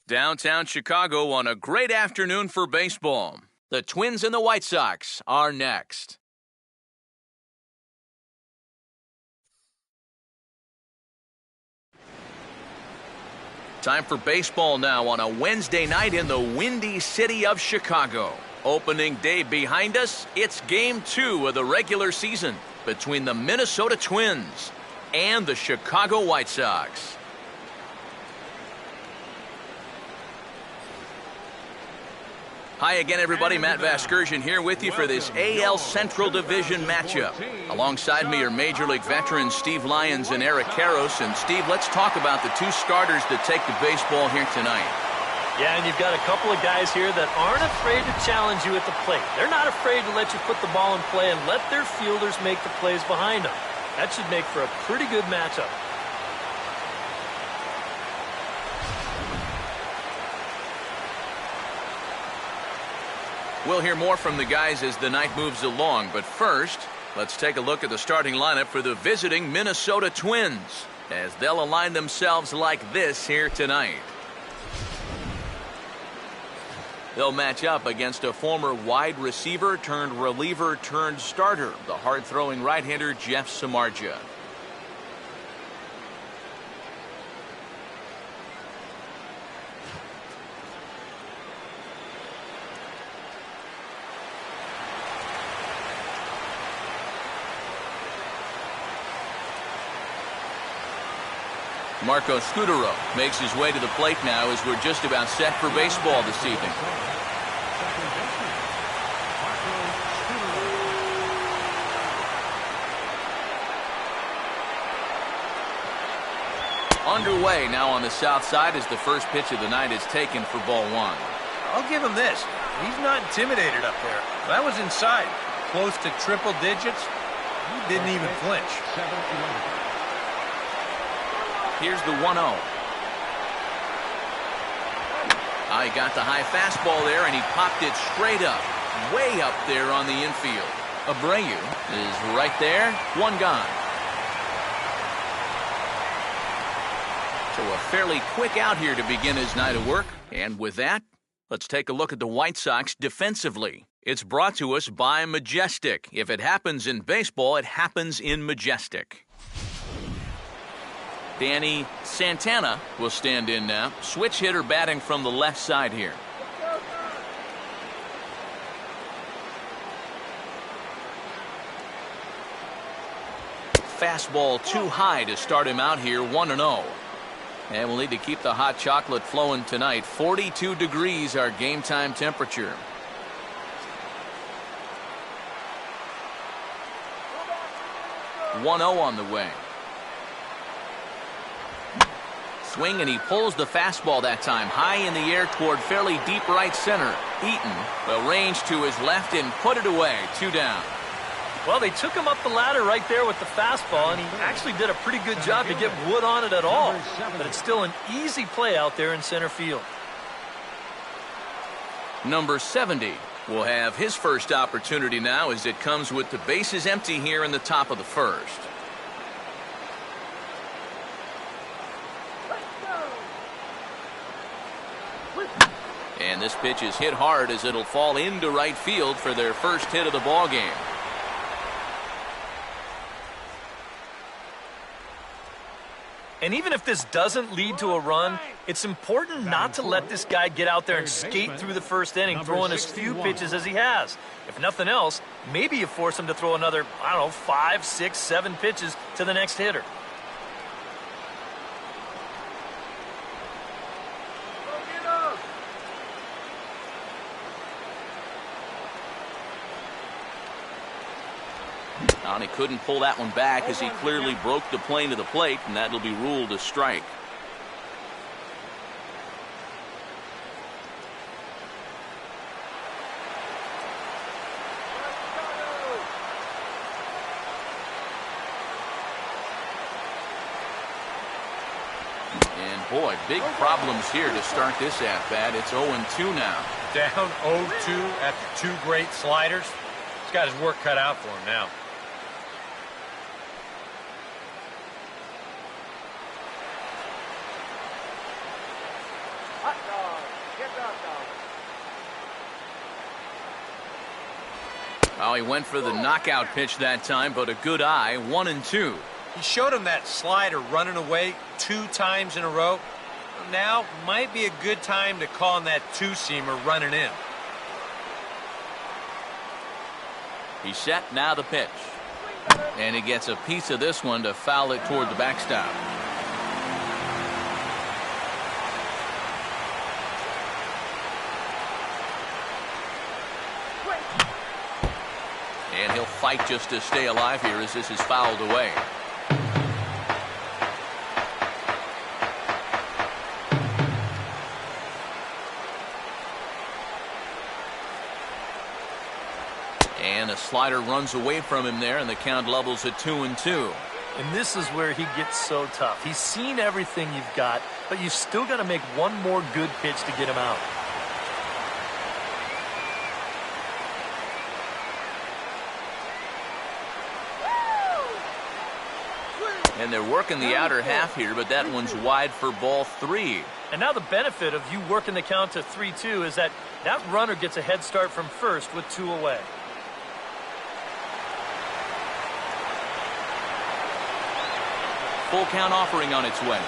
Downtown Chicago on a great afternoon for baseball. The Twins and the White Sox are next. Time for baseball now on a Wednesday night in the windy city of Chicago. Opening day behind us, it's Game 2 of the regular season between the Minnesota Twins and the Chicago White Sox. Hi again, everybody. Matt Vasgersian here with you for this AL Central Division matchup. Alongside me are Major League veterans Steve Lyons and Eric Karros. And Steve, let's talk about the two starters that take the baseball here tonight. Yeah, and you've got a couple of guys here that aren't afraid to challenge you at the plate. They're not afraid to let you put the ball in play and let their fielders make the plays behind them. That should make for a pretty good matchup. We'll hear more from the guys as the night moves along, but first, let's take a look at the starting lineup for the visiting Minnesota Twins, as they'll align themselves like this here tonight. They'll match up against a former wide receiver turned reliever turned starter, the hard-throwing right-hander Jeff Samardzija. Marco Scutaro makes his way to the plate now as we're just about set for baseball this evening. Underway now on the south side as the first pitch of the night is taken for ball one. I'll give him this. He's not intimidated up there. That was inside. Close to triple digits. He didn't even flinch. Here's the 1-0. He got the high fastball there, and he popped it straight up, way up there on the infield. Abreu is right there, one gone. So a fairly quick out here to begin his night of work. And with that, let's take a look at the White Sox defensively. It's brought to us by Majestic. If it happens in baseball, it happens in Majestic. Danny Santana will stand in now. Switch hitter batting from the left side here. Fastball too high to start him out here, 1-0. And we'll need to keep the hot chocolate flowing tonight. 42 degrees our game time temperature. .0 on the way. Swing, and he pulls the fastball that time high in the air toward fairly deep right center. Eaton will range to his left and put it away. 2 down. Well, they took him up the ladder right there with the fastball, and he actually did a pretty good job to get wood on it at all. But it's still an easy play out there in center field. Number 70 will have his first opportunity now as it comes with the bases empty here in the top of the first. And this pitch is hit hard as it'll fall into right field for their first hit of the ball game. And even if this doesn't lead to a run, it's important not to let this guy get out there and skate through the first inning, throwing as few pitches as he has. If nothing else, maybe you force him to throw another, 5, 6, 7 pitches to the next hitter. And he couldn't pull that one back as he clearly broke the plane to the plate, and that'll be ruled a strike. And boy, big problems here to start this at-bat. It's 0-2 now. Down 0-2 after 2 great sliders. He's got his work cut out for him now. Oh, he went for the knockout pitch that time, but a good eye, 1-2. He showed him that slider running away 2 times in a row. Now might be a good time to call on that 2-seamer running in. He's set, now the pitch. And he gets a piece of this one to foul it toward the backstop. And he'll fight just to stay alive here as this is fouled away. And a slider runs away from him there, and the count levels at 2-2. And this is where he gets so tough. He's seen everything you've got, but you've still got to make one more good pitch to get him out. And they're working the outer half here, but that one's wide for ball 3. And now the benefit of you working the count to 3-2 is that runner gets a head start from first with 2 away. Full count offering on its way.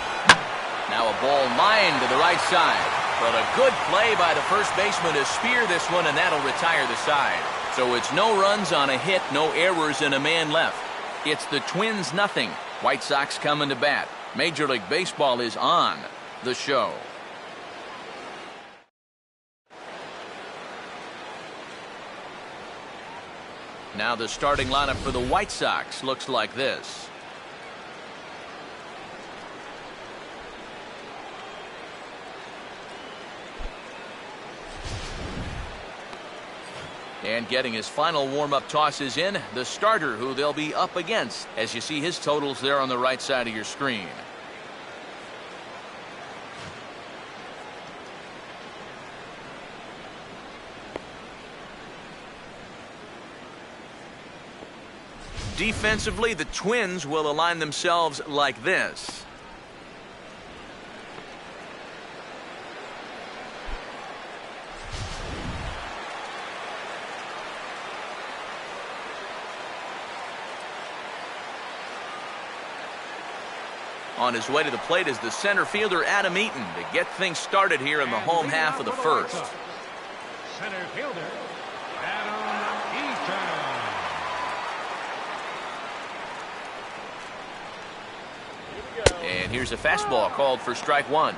Now a ball lined to the right side. But a good play by the first baseman to spear this one, and that'll retire the side. So it's no runs on a hit, no errors, and a man left. It's the Twins 0. White Sox coming to bat. Major League Baseball is on the show. Now the starting lineup for the White Sox looks like this. And getting his final warm-up tosses in, the starter who they'll be up against, as you see his totals there on the right side of your screen. Defensively, the Twins will align themselves like this. On his way to the plate is the center fielder Adam Eaton to get things started here in the home half of the first. Center fielder Adam Eaton. And here's a fastball called for strike 1.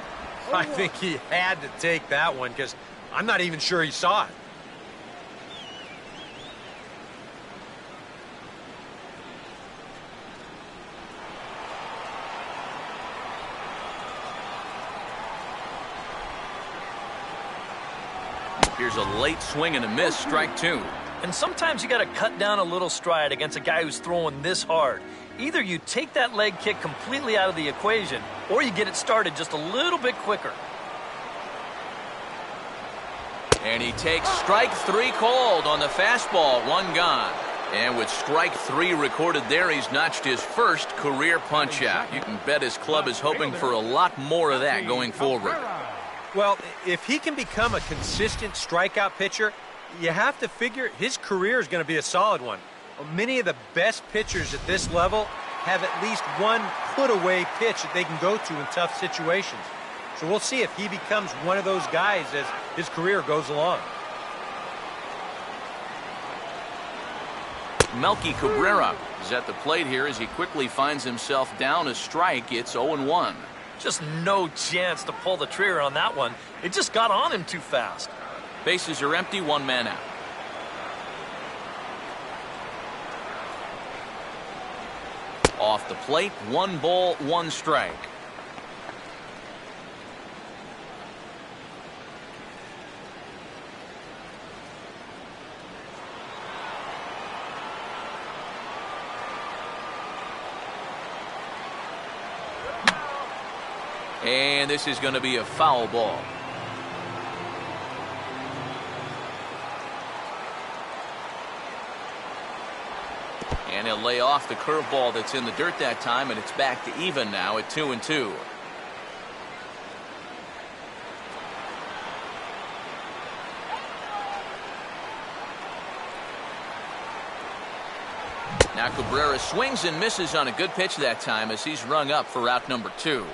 I think he had to take that one because I'm not even sure he saw it. Here's a late swing and a miss, strike 2. And sometimes you got to cut down a little stride against a guy who's throwing this hard. Either you take that leg kick completely out of the equation, or you get it started just a little bit quicker. And he takes strike 3 called on the fastball, 1 gone. And with strike 3 recorded there, he's notched his first career punch-out. You can bet his club is hoping for a lot more of that going forward. Well, if he can become a consistent strikeout pitcher, you have to figure his career is going to be a solid one. Many of the best pitchers at this level have at least one put-away pitch that they can go to in tough situations. So we'll see if he becomes one of those guys as his career goes along. Melky Cabrera is at the plate here as he quickly finds himself down a strike. It's 0-1. Just no chance to pull the trigger on that one. It just got on him too fast. Bases are empty, 1 man out. Off the plate, 1 ball, 1 strike. And this is going to be a foul ball. And he'll lay off the curveball that's in the dirt that time, and it's back to even now at 2-2. Now Cabrera swings and misses on a good pitch that time as he's rung up for out number 2.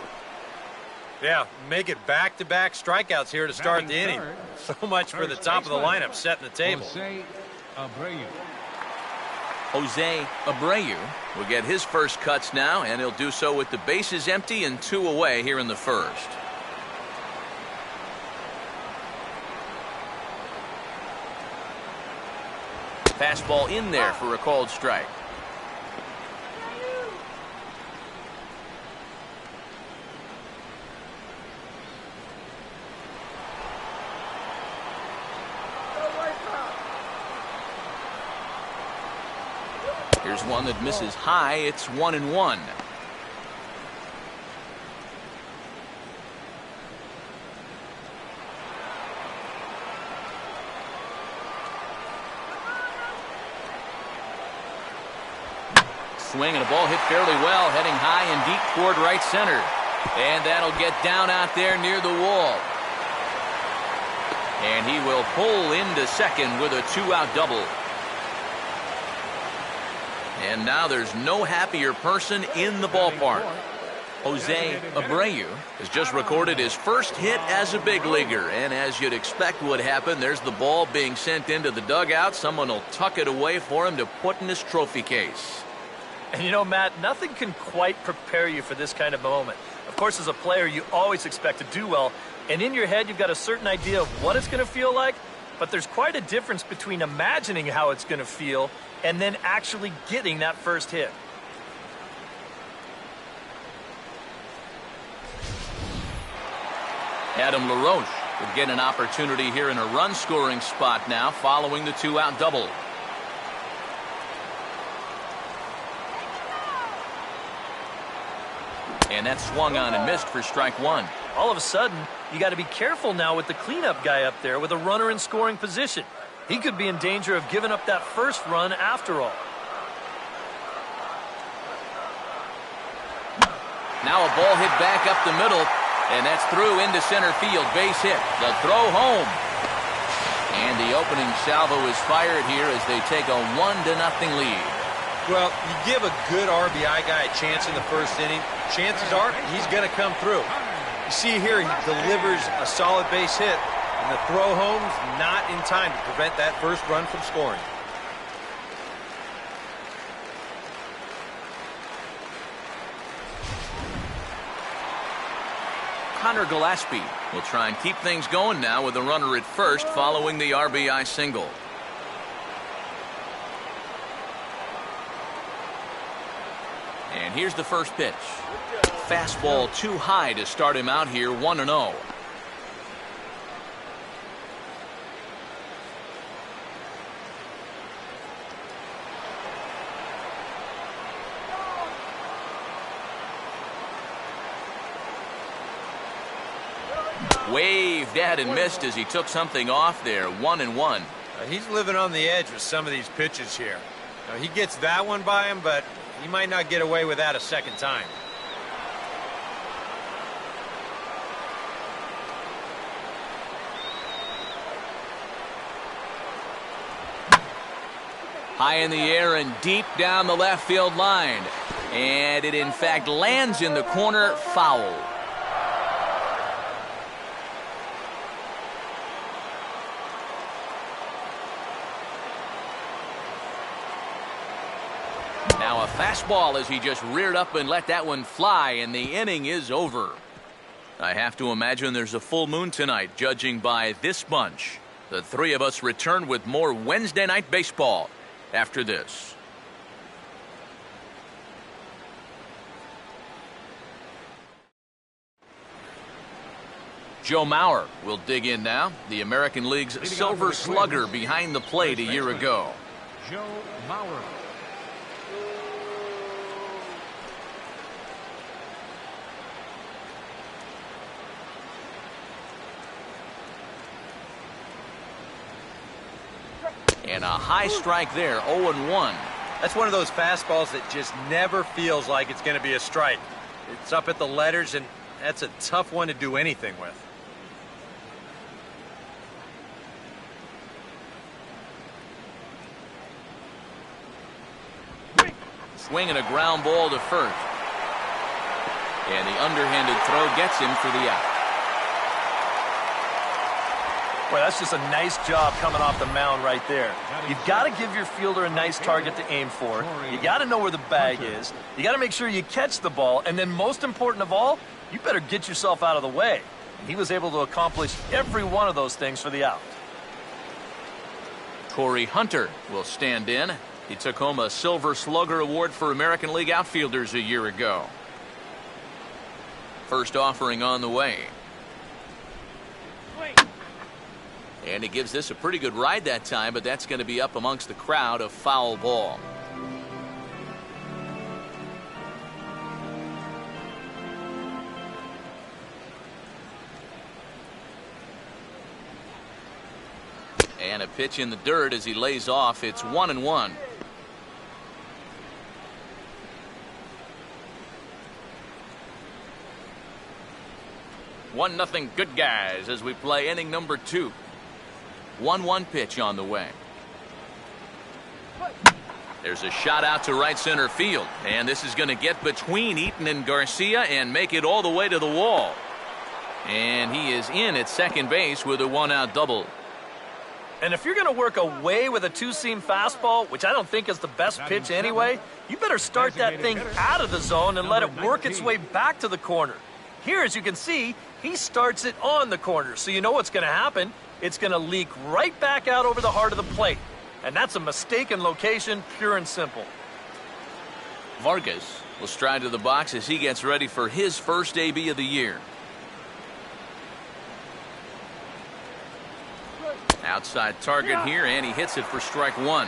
Yeah, make it back-to-back strikeouts here to start the inning. So much for the top of the lineup setting the table. Jose Abreu will get his first cuts now, and he'll do so with the bases empty and 2 away here in the first. Fastball in there for a called strike. Here's one that misses high. It's 1-1. Swing and a ball hit fairly well, heading high and deep toward right center. And that'll get down out there near the wall. And he will pull into second with a 2-out double. And now there's no happier person in the ballpark. Jose Abreu has just recorded his first hit as a big leaguer. And as you'd expect would happen, there's the ball being sent into the dugout. Someone will tuck it away for him to put in his trophy case. And you know, Matt, nothing can quite prepare you for this kind of moment. Of course, as a player, you always expect to do well. And in your head, you've got a certain idea of what it's going to feel like. But there's quite a difference between imagining how it's going to feel and then actually getting that first hit. Adam LaRoche would get an opportunity here in a run-scoring spot now following the 2-out double. And that swung on and missed for strike 1. All of a sudden, you got to be careful now with the cleanup guy up there with a runner in scoring position. He could be in danger of giving up that first run after all. Now a ball hit back up the middle, and that's through into center field. Base hit. The throw home. And the opening salvo is fired here as they take a 1-0 lead. Well, you give a good RBI guy a chance in the first inning, chances are he's going to come through. You see here, he delivers a solid base hit, and the throw home's not in time to prevent that first run from scoring. Connor Gillespie will try and keep things going now with a runner at first following the RBI single. And here's the first pitch. Fastball too high to start him out here, 1-0. Waved at and missed as he took something off there, 1-1. He's living on the edge with some of these pitches here. He gets that one by him, but he might not get away with that a second time. High in the air and deep down the left field line. And it in fact lands in the corner, foul. Now a fastball as he just reared up and let that one fly, and the inning is over. I have to imagine there's a full moon tonight, judging by this bunch. The three of us return with more Wednesday Night Baseball after this. Joe Mauer will dig in now, the American League's Silver Slugger behind the plate a year ago. Joe Mauer. And a high strike there, 0-1. That's one of those fastballs that just never feels like it's going to be a strike. It's up at the letters, and that's a tough one to do anything with. Swing and a ground ball to first. And the underhanded throw gets him for the out. Boy, that's just a nice job coming off the mound right there. You've got to give your fielder a nice target to aim for. You got to know where the bag is. You got to make sure you catch the ball. And then most important of all, you better get yourself out of the way. And he was able to accomplish every one of those things for the out. Corey Hunter will stand in. He took home a Silver Slugger Award for American League outfielders a year ago. First offering on the way. And he gives this a pretty good ride that time, but that's going to be up amongst the crowd, a foul ball. And a pitch in the dirt as he lays off. It's 1-1. One nothing good guys as we play inning number 2. 1-1 pitch on the way. There's a shot out to right center field, and this is going to get between Eaton and Garcia and make it all the way to the wall. And he is in at second base with a 1-out double. And if you're going to work away with a two-seam fastball, which I don't think is the best pitch anyway, you better start that thing out of the zone and let it work its way back to the corner. Here, as you can see, he starts it on the corner, so you know what's going to happen. It's going to leak right back out over the heart of the plate. And that's a mistaken location, pure and simple. Vargas will stride to the box as he gets ready for his first AB of the year. Outside target here, and he hits it for strike 1.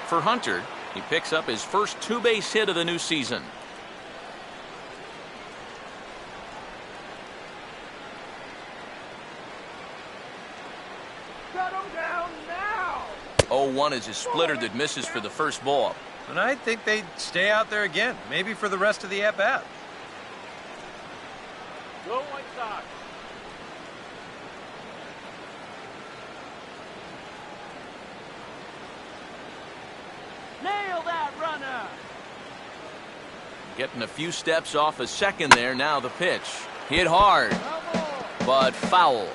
For Hunter, he picks up his first two-base hit of the new season. Shut him down now! 0-1 is his splitter that misses for the first ball. And I think they'd stay out there again, maybe for the rest of the at-bat. Go White Sox! Nail that runner! Getting a few steps off a second there. Now the pitch. Hit hard, but foul.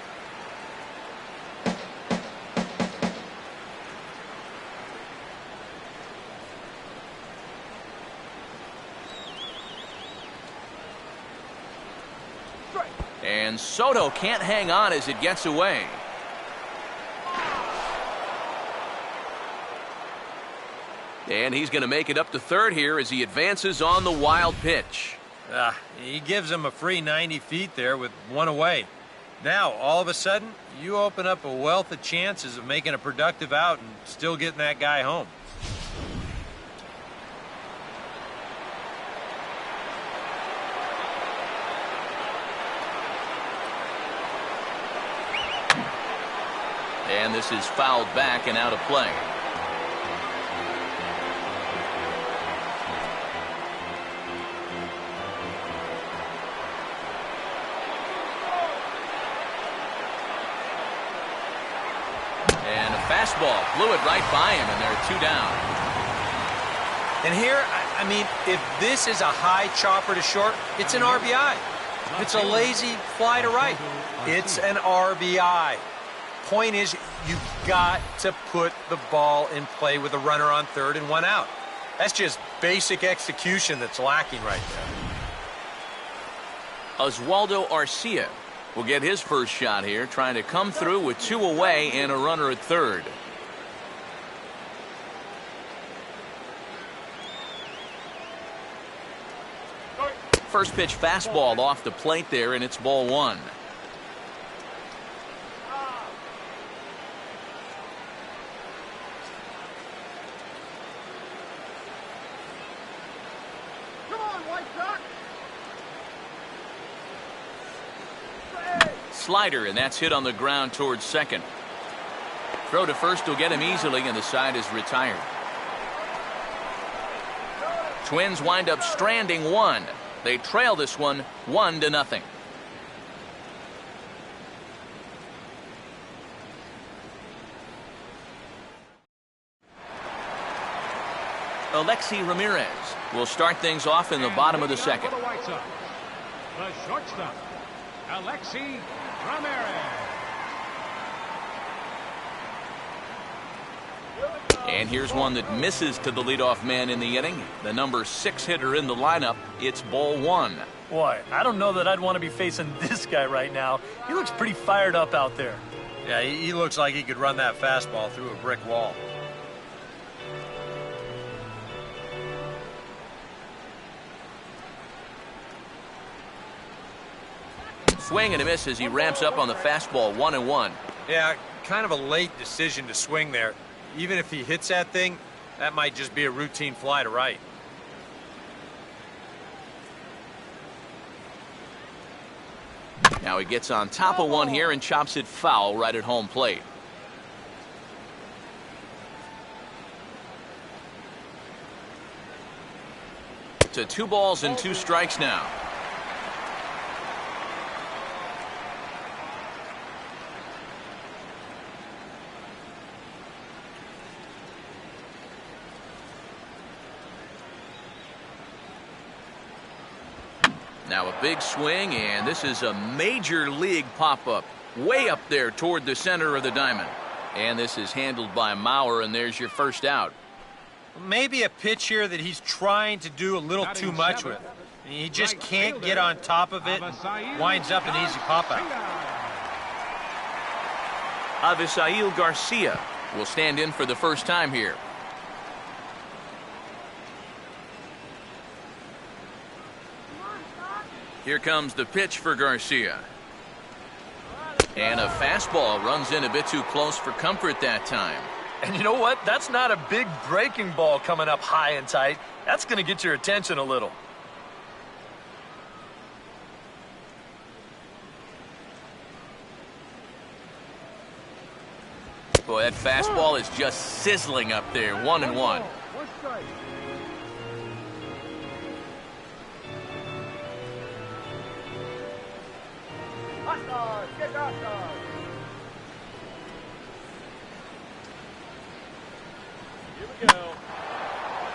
And Soto can't hang on as it gets away. And he's going to make it up to third here as he advances on the wild pitch. He gives him a free 90 feet there with one away. Now, all of a sudden, you open up a wealth of chances of making a productive out and still getting that guy home. And this is fouled back and out of play. And a fastball blew it right by him, and they're 2 down. And here, I mean, if this is a high chopper to short, it's an RBI. If it's a lazy fly to right, it's an RBI. Point is, you've got to put the ball in play with a runner on third and one out. That's just basic execution that's lacking right there. Oswaldo Arcia will get his first shot here, trying to come through with 2 away and a runner at third. First pitch fastball off the plate there, and it's ball 1. Slider, and that's hit on the ground towards second. Throw to first will get him easily, and the side is retired. Twins wind up stranding 1. They trail this one 1-0. Alexi Ramirez will start things off in the bottom of the second. For the White Sox, the shortstop, Alexi Ramirez. And here's one that misses to the leadoff man in the inning. The number 6 hitter in the lineup. It's ball 1. Boy, I don't know that I'd want to be facing this guy right now. He looks pretty fired up out there. Yeah, he looks like he could run that fastball through a brick wall. Swing and a miss as he ramps up on the fastball. 1-1. Yeah, kind of a late decision to swing there. Even if he hits that thing, that might just be a routine fly to right. Now he gets on top of one here and chops it foul right at home plate. To 2 balls and 2 strikes now. Now a big swing, and this is a major league pop-up. Way up there toward the center of the diamond. And this is handled by Mauer, and there's your first out. Maybe a pitch here that he's trying to do a little too much with. He just can't get on top of it and winds up an easy pop-out. Avisail Garcia will stand in for the first time here. Here comes the pitch for Garcia. And a fastball runs in a bit too close for comfort that time. And you know what? That's not a big breaking ball coming up high and tight. That's going to get your attention a little. Boy, that fastball is just sizzling up there. 1-1. One strike. Get outside. Here we go.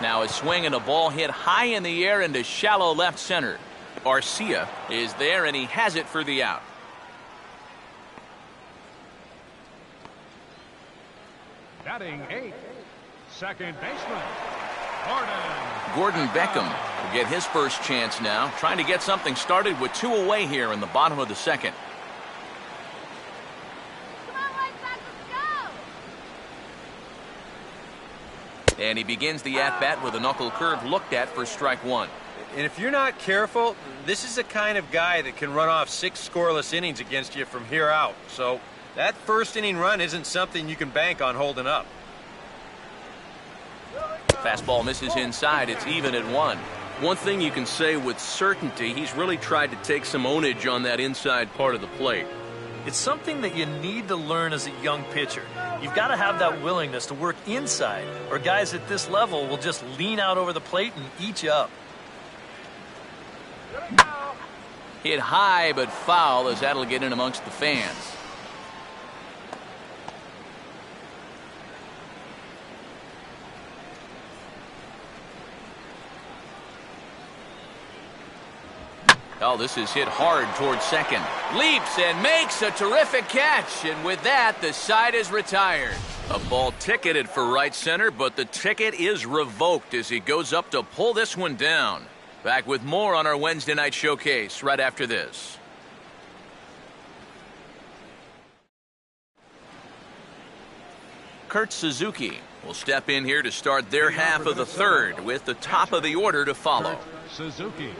Now a swing and a ball hit high in the air into shallow left center. Garcia is there, and he has it for the out. Batting 8th, second baseman, Gordon Beckham will get his first chance now, trying to get something started with 2 away here in the bottom of the second. Come on, White Sox, let's go! And he begins the at-bat with a knuckle curve looked at for strike 1. And if you're not careful, this is the kind of guy that can run off 6 scoreless innings against you from here out. So that first inning run isn't something you can bank on holding up. Fastball misses inside. It's even at 1. One thing you can say with certainty, he's really tried to take some ownage on that inside part of the plate. It's something that you need to learn as a young pitcher. You've got to have that willingness to work inside, or guys at this level will just lean out over the plate and eat you up. Hit high but foul, as that'll get in amongst the fans. Oh, this is hit hard towards second. Leaps and makes a terrific catch. And with that, the side is retired. A ball ticketed for right center, but the ticket is revoked as he goes up to pull this one down. Back with more on our Wednesday night showcase right after this. Kurt Suzuki will step in here to start their half of the third with the top of the order to follow. Suzuki.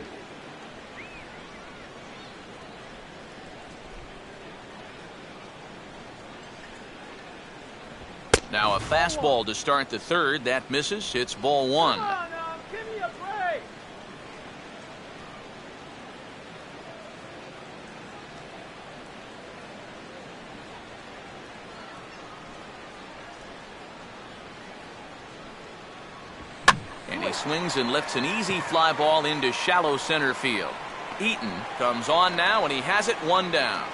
Now a fastball to start the third. That misses. It's ball 1. Come on now, give me a break. And he swings and lifts an easy fly ball into shallow center field. Eaton comes on now, and he has it 1 down.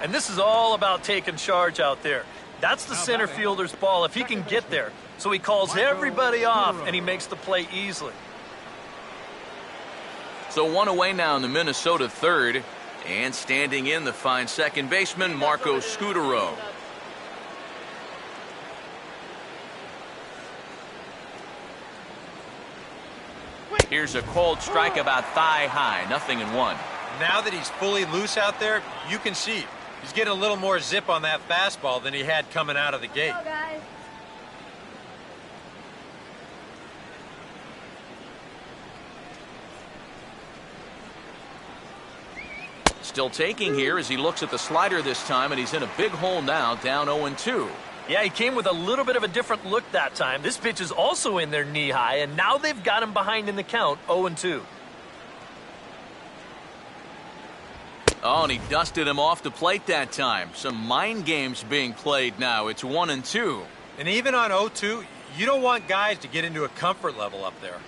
And this is all about taking charge out there. That's the center fielder's ball if he can get there. So he calls everybody off, and he makes the play easily. So one away now in the Minnesota third. And standing in, the fine second baseman, Marco Scutaro. Here's a cold strike about thigh high, 0-1. Now that he's fully loose out there, you can see he's getting a little more zip on that fastball than he had coming out of the gate. Go, guys. Still taking here as he looks at the slider this time, and he's in a big hole now, down 0-2. Yeah, he came with a little bit of a different look that time. This pitch is also in there knee high, and now they've got him behind in the count, 0-2. Oh, and he dusted him off the plate that time. Some mind games being played now. It's 1-2. And even on 0-2, you don't want guys to get into a comfort level up there.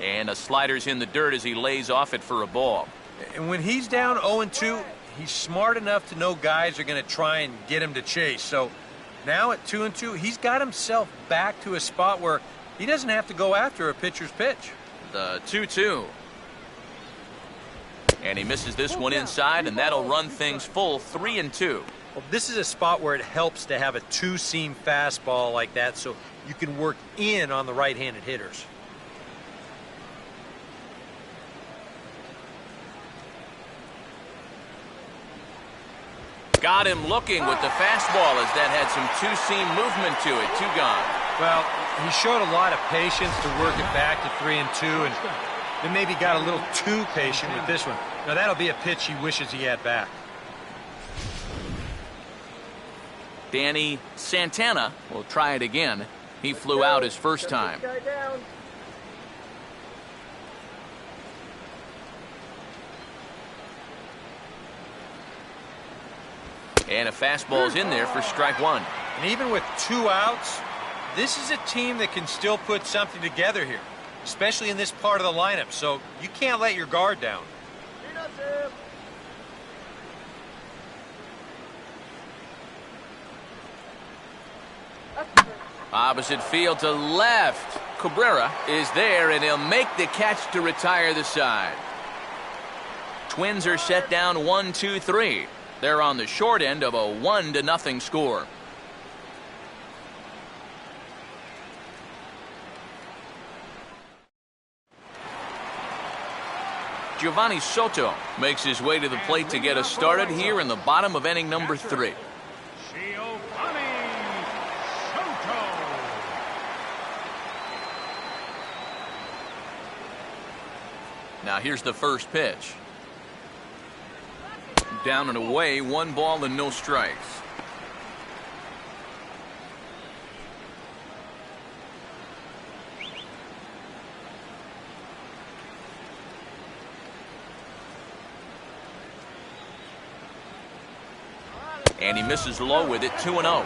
And a slider's in the dirt as he lays off it for a ball. And when he's down 0-2, he's smart enough to know guys are going to try and get him to chase. So now at 2-2, he's got himself back to a spot where he doesn't have to go after a pitcher's pitch. The 2-2. And he misses this one inside, and that'll run things full 3-2. Well, this is a spot where it helps to have a two-seam fastball like that so you can work in on the right-handed hitters. Got him looking with the fastball as that had some two-seam movement to it. 2 gone. Well, he showed a lot of patience to work it back to 3-2, and then maybe got a little too patient with this one. Now, that'll be a pitch he wishes he had back. Danny Santana will try it again. He flew out his first time. And a fastball's in there for strike 1. And even with 2 outs, this is a team that can still put something together here, especially in this part of the lineup. So you can't let your guard down. Opposite field to left. Cabrera is there, and he'll make the catch to retire the side. Twins are set down 1-2-3. They're on the short end of a 1-0 score. Giovanni Soto makes his way to the plate to get us started here in the bottom of inning number 3. Giovanni Soto. Now here's the first pitch. Down and away, 1 ball and no strikes. And he misses low with it, 2-0.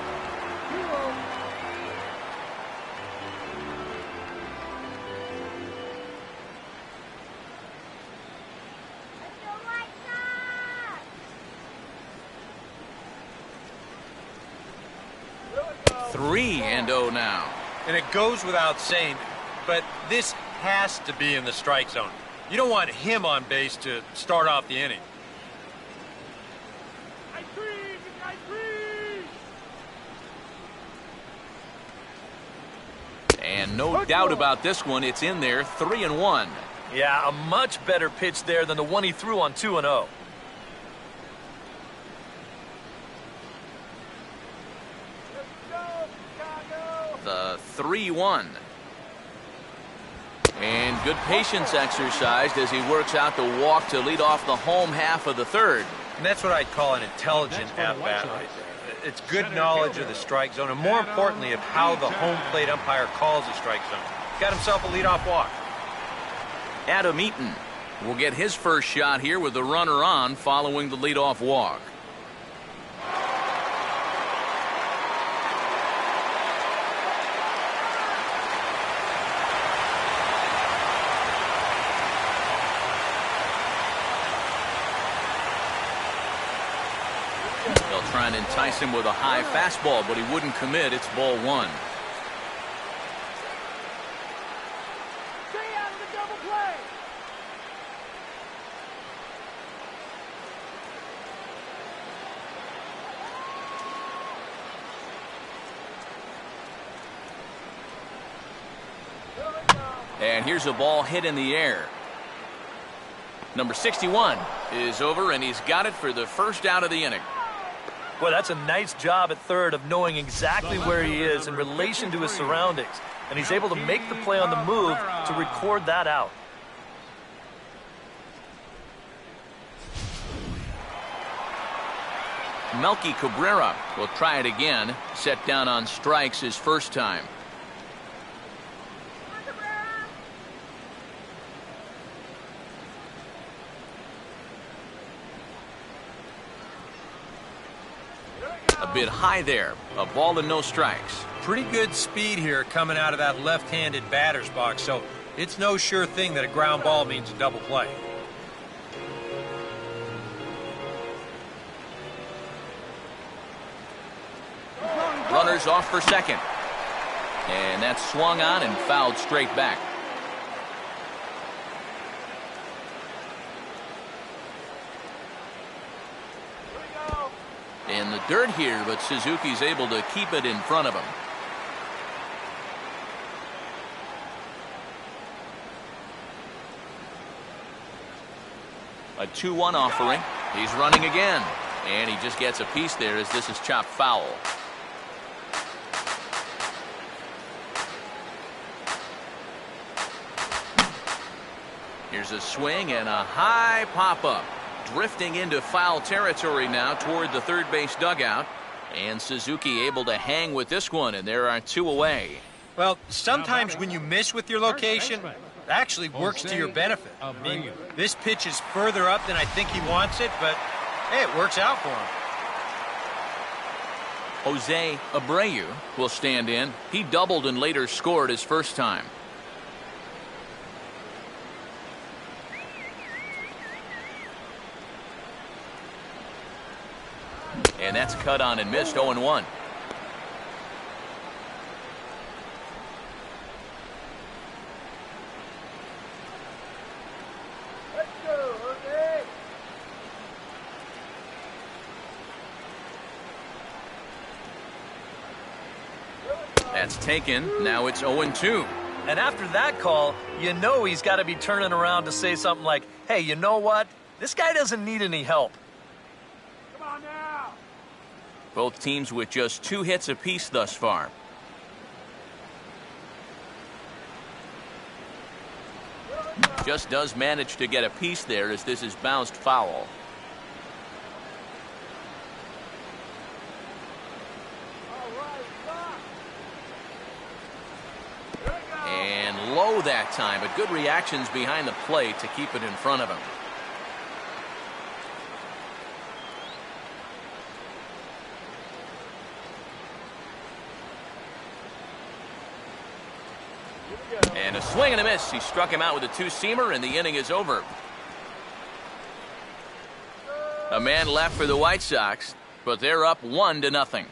Three and 0 now. And it goes without saying, but this has to be in the strike zone. You don't want him on base to start off the inning. And no doubt about this one, it's in there, 3-1. Yeah, a much better pitch there than the one he threw on 2-0. The 3-1. And good patience exercised as he works out the walk to lead off the home half of the third. And that's what I'd call an intelligent at-bat right there. It's good knowledge of the strike zone, and more importantly, of how the home plate umpire calls the strike zone. Got himself a leadoff walk. Adam Eaton will get his first shot here with the runner on following the leadoff walk. trying to entice him with a high fastball, but he wouldn't commit. It's ball one. Stay out of the double play. And here's a ball hit in the air. Number 61 is over, and he's got it for the first out of the inning. Well, that's a nice job at third of knowing exactly where he is in relation to his surroundings. And he's able to make the play on the move to record that out. Melky Cabrera will try it again. Set down on strikes his first time. A bit high there. A ball and no strikes. Pretty good speed here coming out of that left-handed batter's box, so it's no sure thing that a ground ball means a double play. Runners off for second. And that's swung on and fouled straight back. In the dirt here, but Suzuki's able to keep it in front of him. A 2-1 offering. He's running again. And he just gets a piece there as this is chopped foul. Here's a swing and a high pop-up. Drifting into foul territory now toward the third base dugout. And Suzuki able to hang with this one, and there are two away. Well, sometimes when you miss with your location, it actually works to your benefit. I mean, this pitch is further up than I think he wants it, but hey, it works out for him. Jose Abreu will stand in. He doubled and later scored his first time. And that's cut on and missed. 0-1. Let's go, Jose. That's taken. Now it's 0-2. And after that call, you know he's got to be turning around to say something like, hey, you know what? This guy doesn't need any help. Come on now. Both teams with just 2 hits apiece thus far. Just does manage to get a piece there as this is bounced foul. And low that time, but good reactions behind the plate to keep it in front of him. And a swing and a miss. He struck him out with a two-seamer, and the inning is over. A man left for the White Sox, but they're up 1-0.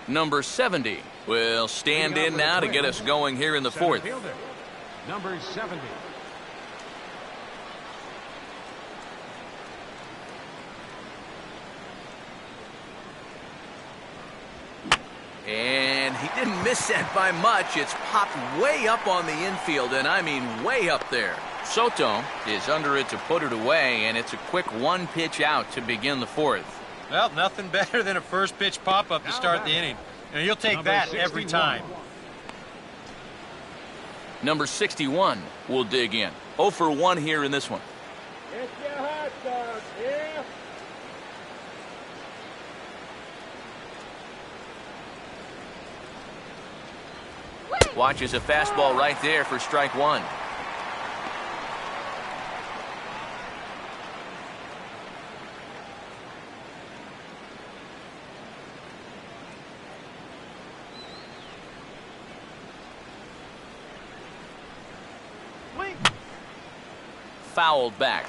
Number 70 will stand in now to get us going here in the fourth. Number 70. And he didn't miss that by much. It's popped way up on the infield, and I mean way up there. Soto is under it to put it away, and it's a quick one pitch out to begin the fourth. Well, nothing better than a first pitch pop-up to start the inning. And you'll take that every time. Number 61 will dig in. 0 for 1 here in this one. Get your hot dog, yeah. Watches a fastball right there for strike one. fouled back.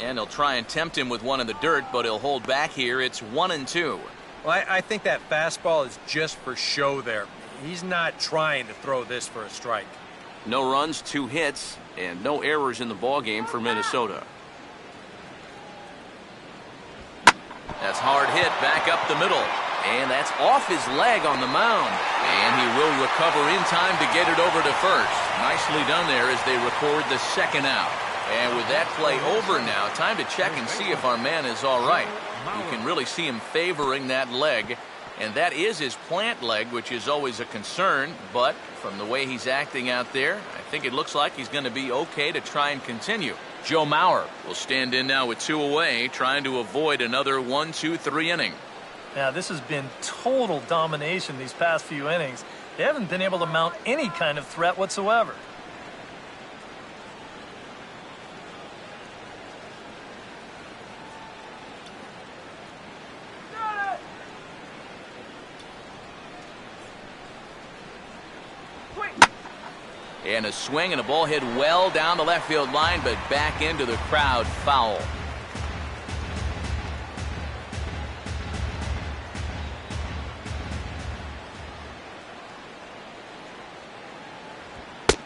And he'll try and tempt him with one in the dirt, but he'll hold back here. It's 1-2. Well, I think that fastball is just for show there. He's not trying to throw this for a strike. No runs, 2 hits, and no errors in the ballgame for Minnesota. That's hard hit back up the middle. And that's off his leg on the mound. And he will recover in time to get it over to first. Nicely done there as they record the second out. And with that play over now, time to check and see if our man is all right. You can really see him favoring that leg. And that is his plant leg, which is always a concern. But from the way he's acting out there, I think it looks like he's going to be okay to try and continue. Joe Mauer will stand in now with 2 away, trying to avoid another 1-2-3 inning. Now, this has been total domination these past few innings. They haven't been able to mount any kind of threat whatsoever. And a swing and a ball hit well down the left field line, but back into the crowd, foul.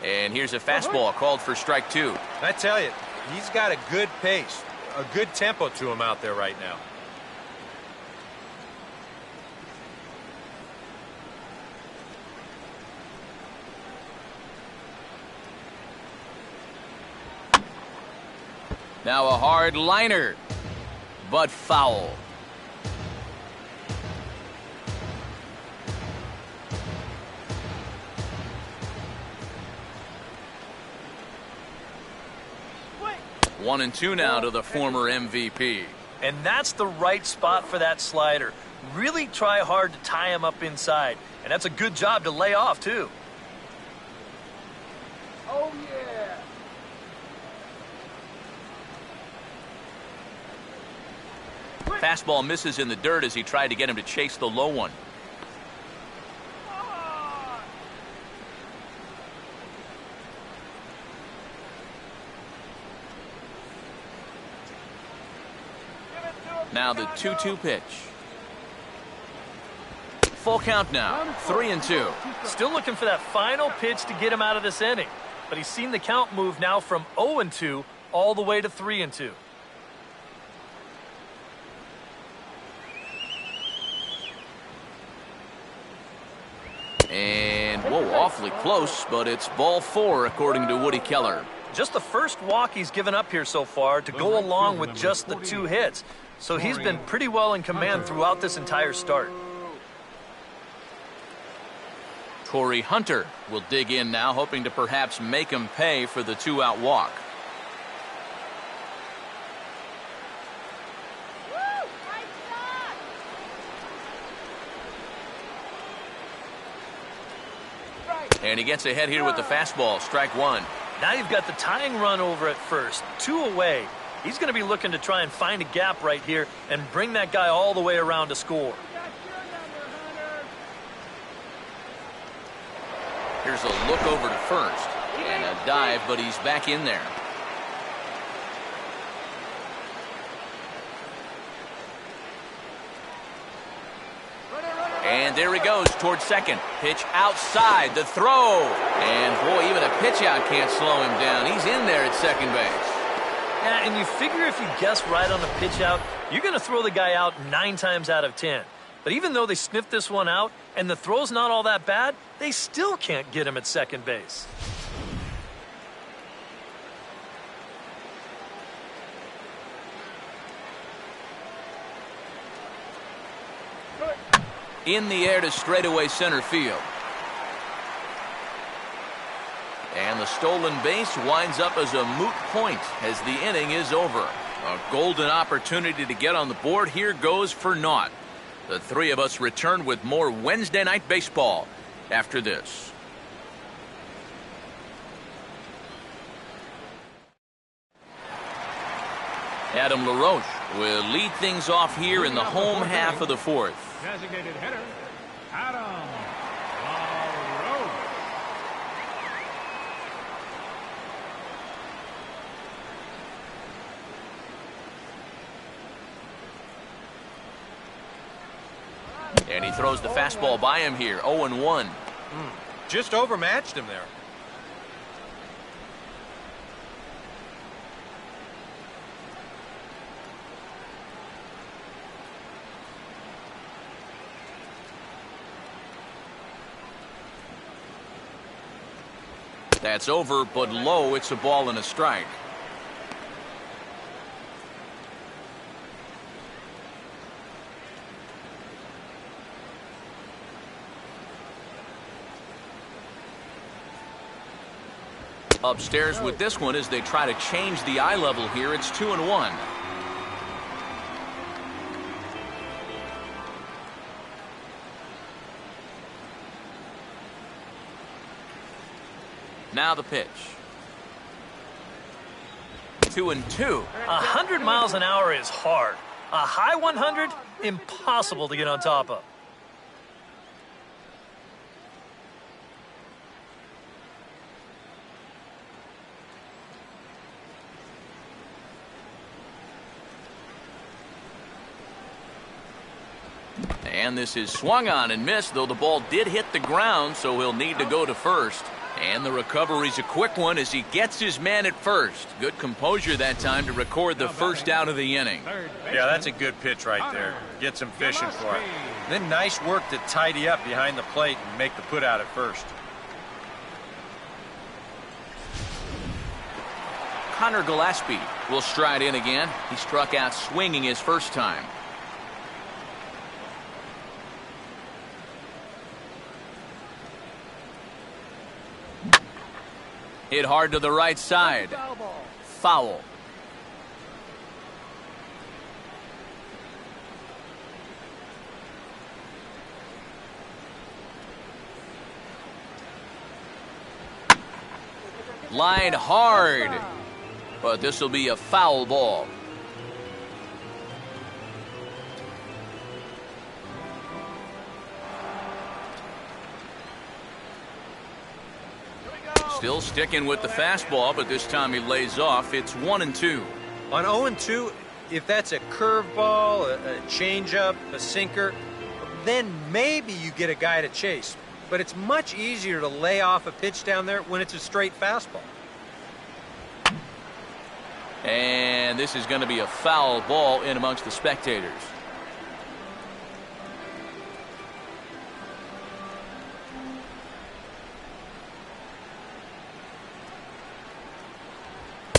And here's a fastball called for strike 2. I tell you, he's got a good pace, a good tempo to him out there right now. Now a hard liner, but foul. Swing. 1-2 now to the former MVP. And that's the right spot for that slider. Really try hard to tie him up inside. And that's a good job to lay off, too. Oh, yeah. Fastball misses in the dirt as he tried to get him to chase the low one. Now the 2-2 pitch. Full count now, 3-2. Still looking for that final pitch to get him out of this inning. But he's seen the count move now from 0-2 all the way to 3-2. And, whoa, awfully close, but it's ball 4 according to Woody Keller. Just the first walk he's given up here so far to go along with just the 2 hits. So he's been pretty well in command throughout this entire start. Corey Hunter will dig in now, hoping to perhaps make him pay for the 2-out walk. Woo! Nice shot! And he gets ahead here with the fastball, strike 1. Now you've got the tying run over at first, 2 away. He's going to be looking to try and find a gap right here and bring that guy all the way around to score. Here's a look over to first. And a dive, but he's back in there. And there he goes towards second. Pitch outside, the throw. And boy, even a pitch out can't slow him down. He's in there at second base. Yeah, and you figure if you guess right on the pitch out, you're going to throw the guy out 9 times out of 10. But even though they sniffed this one out and the throw's not all that bad, they still can't get him at second base. In the air to straightaway center field. And the stolen base winds up as a moot point as the inning is over. A golden opportunity to get on the board here goes for naught. The 3 of us return with more Wednesday Night Baseball after this. Adam LaRoche will lead things off here in the home half of the 4th. Designated hitter, Adam LaRose. And he throws the fastball by him here, 0-1. Just overmatched him there. That's over, but low. It's a ball and a strike. Upstairs with this one as they try to change the eye level here. It's 2-1. Now the pitch. 2-2. 100 miles an hour is hard. A high 100, impossible to get on top of. And this is swung on and missed, though the ball did hit the ground, so he'll need to go to first. And the recovery's a quick one as he gets his man at first. Good composure that time to record the first out of the inning. Yeah, that's a good pitch right there. Gets him fishing for it. Then nice work to tidy up behind the plate and make the put out at first. Connor Gillespie will stride in again. He struck out swinging his first time. Hit hard to the right side. Foul. Line hard. But this will be a foul ball. Still sticking with the fastball, but this time he lays off. It's 1-2. On 0-2, if that's a curveball, a changeup, a sinker, then maybe you get a guy to chase. But it's much easier to lay off a pitch down there when it's a straight fastball. And this is going to be a foul ball in amongst the spectators.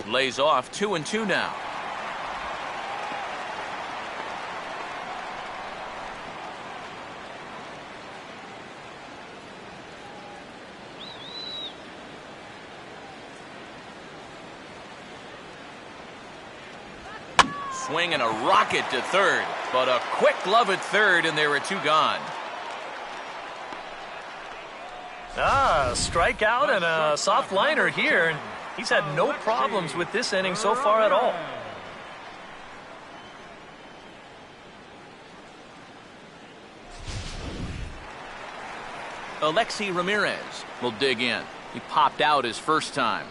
Lays off. 2-2 now. Swing and a rocket to third, but a quick glove at third, and there are two gone. Strikeout and a soft liner here. And he's had no problems with this inning so far at all. Alexi Ramirez will dig in. He popped out his first time.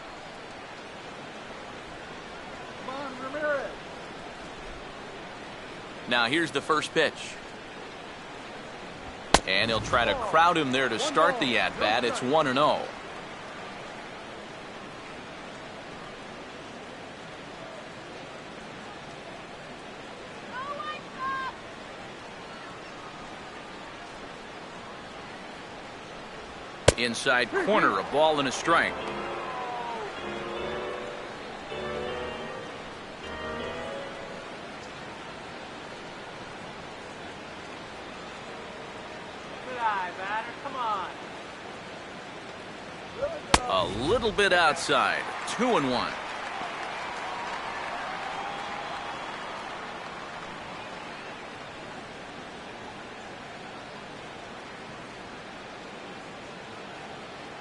Now here's the first pitch. And he'll try to crowd him there to start the at-bat. It's 1-0. Inside corner, a ball and a strike. Good eye, batter. Come on. A little bit outside. 2-1.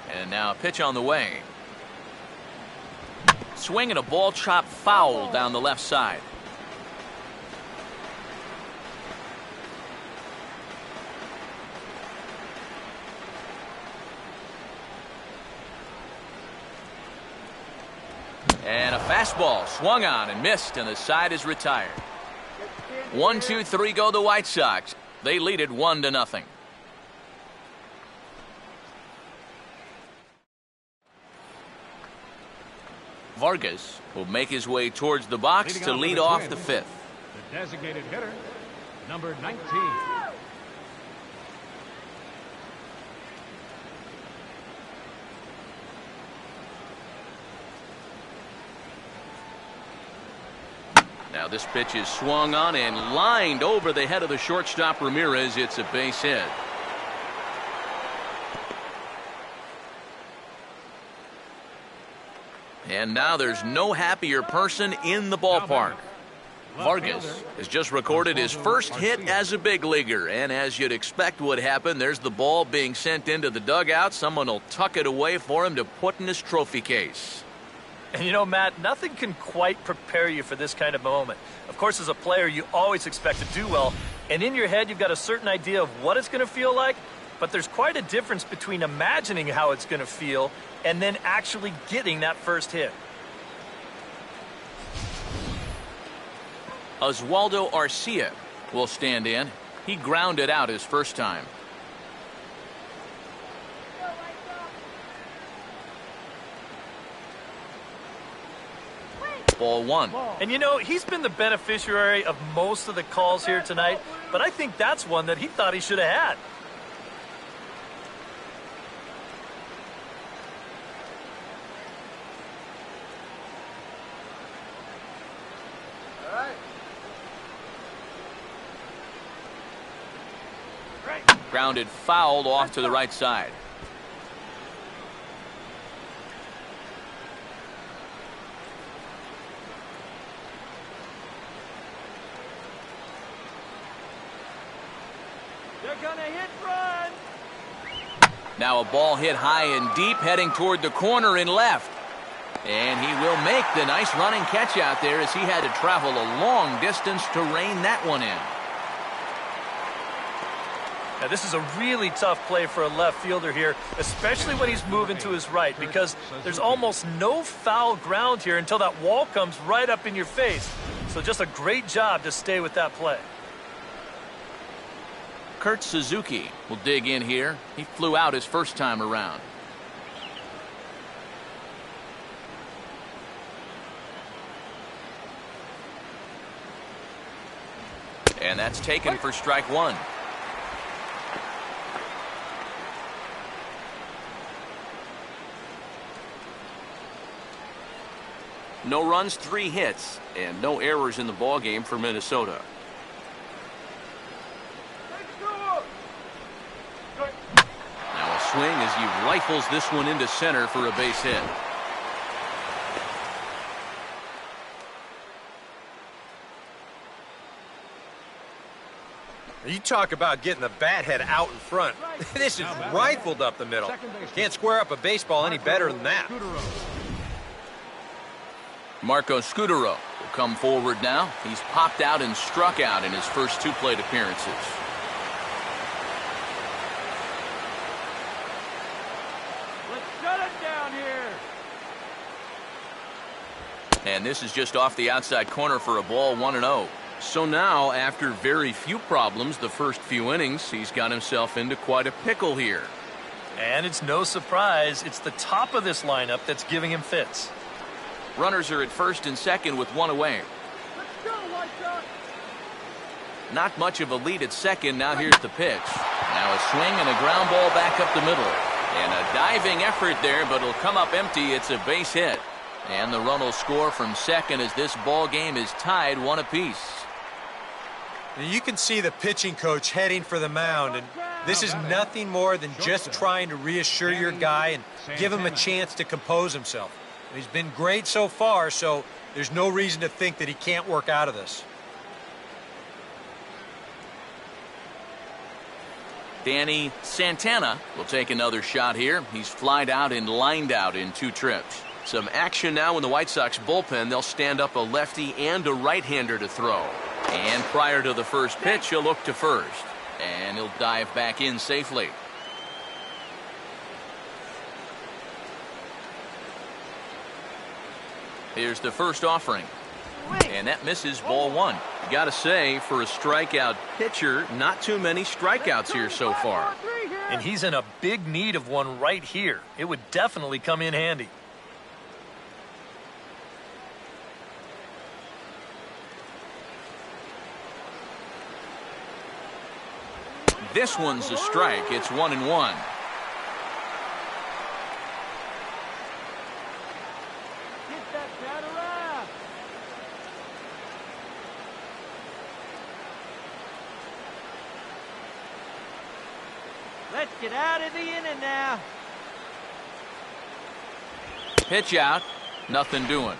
And now a pitch on the way. Swing and a ball chopped foul down the left side. Fastball swung on and missed, and the side is retired. 1-2-3 go the White Sox. They lead it 1-0. Vargas will make his way towards the box to lead off the fifth. The designated hitter, number 19. Now this pitch is swung on and lined over the head of the shortstop Ramirez. It's a base hit. And now there's no happier person in the ballpark. Vargas has just recorded his first hit as a big leaguer, and as you'd expect would happen, there's the ball being sent into the dugout. Someone will tuck it away for him to put in his trophy case. And you know, Matt, nothing can quite prepare you for this kind of moment. Of course, as a player, you always expect to do well, and in your head, you've got a certain idea of what it's going to feel like, but there's quite a difference between imagining how it's going to feel and then actually getting that first hit. Oswaldo Arcia will stand in. He grounded out his first time. Ball one. And you know, he's been the beneficiary of most of the calls here tonight, but I think that's one that he thought he should have had. Grounded foul off to the right side. They're gonna hit run. Now a ball hit high and deep, heading toward the corner in left. And he will make the nice running catch out there as he had to travel a long distance to rein that one in. Now, this is a really tough play for a left fielder here, especially when he's moving to his right, because there's almost no foul ground here until that wall comes right up in your face. So just a great job to stay with that play. Kurt Suzuki will dig in here. He flew out his first time around. And that's taken for strike one. No runs, 3 hits, and no errors in the ballgame for Minnesota. Now a swing as he rifles this one into center for a base hit. You talk about getting the bat head out in front. This is rifled up the middle. Can't square up a baseball any better than that. Marco Scutaro will come forward now. He's popped out and struck out in his first 2 plate appearances. Let's shut it down here. And this is just off the outside corner for a ball, 1-0. So now, after very few problems the first few innings, he's got himself into quite a pickle here. And it's no surprise, it's the top of this lineup that's giving him fits. Runners are at first and second with 1 away. Let's go, White Sox. Not much of a lead at second. Now here's the pitch. Now a swing and a ground ball back up the middle. And a diving effort there, but it'll come up empty. It's a base hit. And the run will score from second as this ball game is tied 1 apiece. You can see the pitching coach heading for the mound, and this is nothing more than just trying to reassure your guy and give him a chance to compose himself. He's been great so far, so there's no reason to think that he can't work out of this. Danny Santana will take another shot here. He's flied out and lined out in 2 trips. Some action now in the White Sox bullpen. They'll stand up a lefty and a right-hander to throw. And prior to the first pitch, he'll look to first. And he'll dive back in safely. Here's the first offering. And that misses ball one. You got to say, for a strikeout pitcher, not too many strikeouts here so far. And he's in a big need of one right here. It would definitely come in handy. This one's a strike. It's 1-1. Let's get out of the inning now. Pitch out. Nothing doing.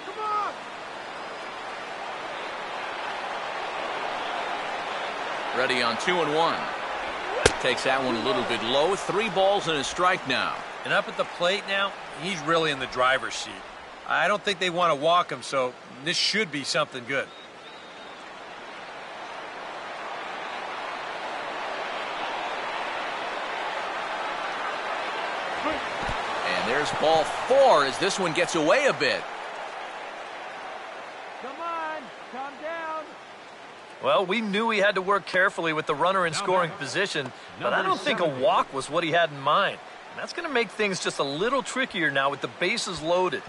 Come on. Ready on 2-1. Takes that one a little bit low. 3 balls and a strike now. And up at the plate now, he's really in the driver's seat. I don't think they want to walk him, so this should be something good. And there's ball 4 as this one gets away a bit. Come on. Calm down. Well, we knew he had to work carefully with the runner in scoring position, but I don't think a walk was what he had in mind. And that's going to make things just a little trickier now with the bases loaded.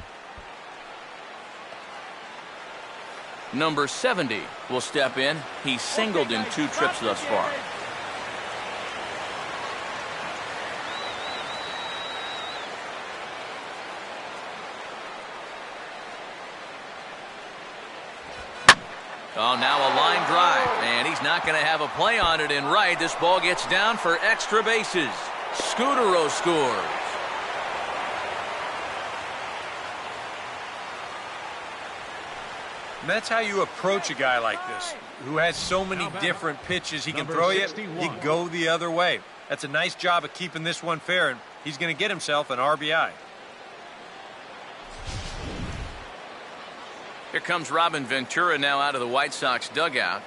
Number 70 will step in. He's singled in 2 trips thus far. Oh, now a line drive, and he's not going to have a play on it in right. This ball gets down for extra bases. Scutaro scores. And that's how you approach a guy like this, who has so many different pitches he can throw you. You go the other way. That's a nice job of keeping this one fair, and he's going to get himself an RBI. Here comes Robin Ventura now out of the White Sox dugout,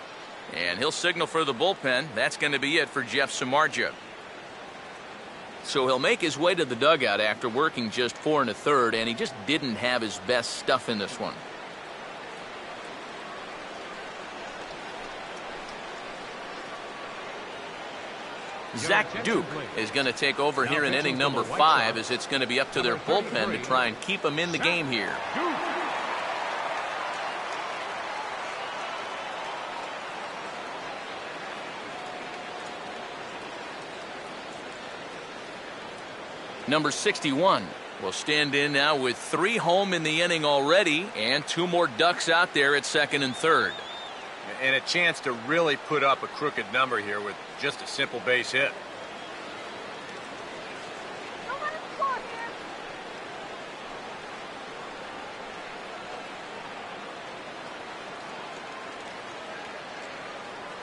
and he'll signal for the bullpen. That's going to be it for Jeff Samardzija. So he'll make his way to the dugout after working just 4 1/3, and he just didn't have his best stuff in this one. Zach Duke is going to take over here in inning number 5, as it's going to be up to their bullpen to try and keep him in the game here. Number 61 will stand in now with 3 home in the inning already, and 2 more ducks out there at second and third. And a chance to really put up a crooked number here with just a simple base hit. Don't let him score here.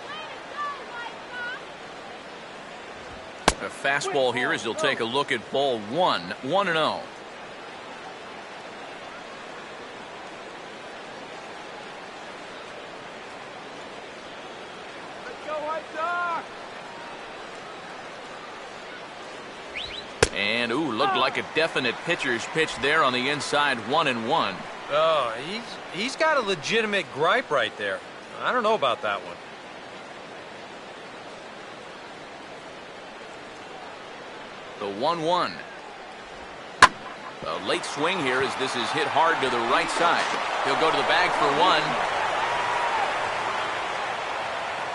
Way to go, White Sox. A fastball here as he'll take a look at ball 1, 1-0. And, ooh, looked like a definite pitcher's pitch there on the inside, 1-1. Oh, he's got a legitimate gripe right there. I don't know about that one. The 1-1. A late swing here as this is hit hard to the right side. He'll go to the bag for 1.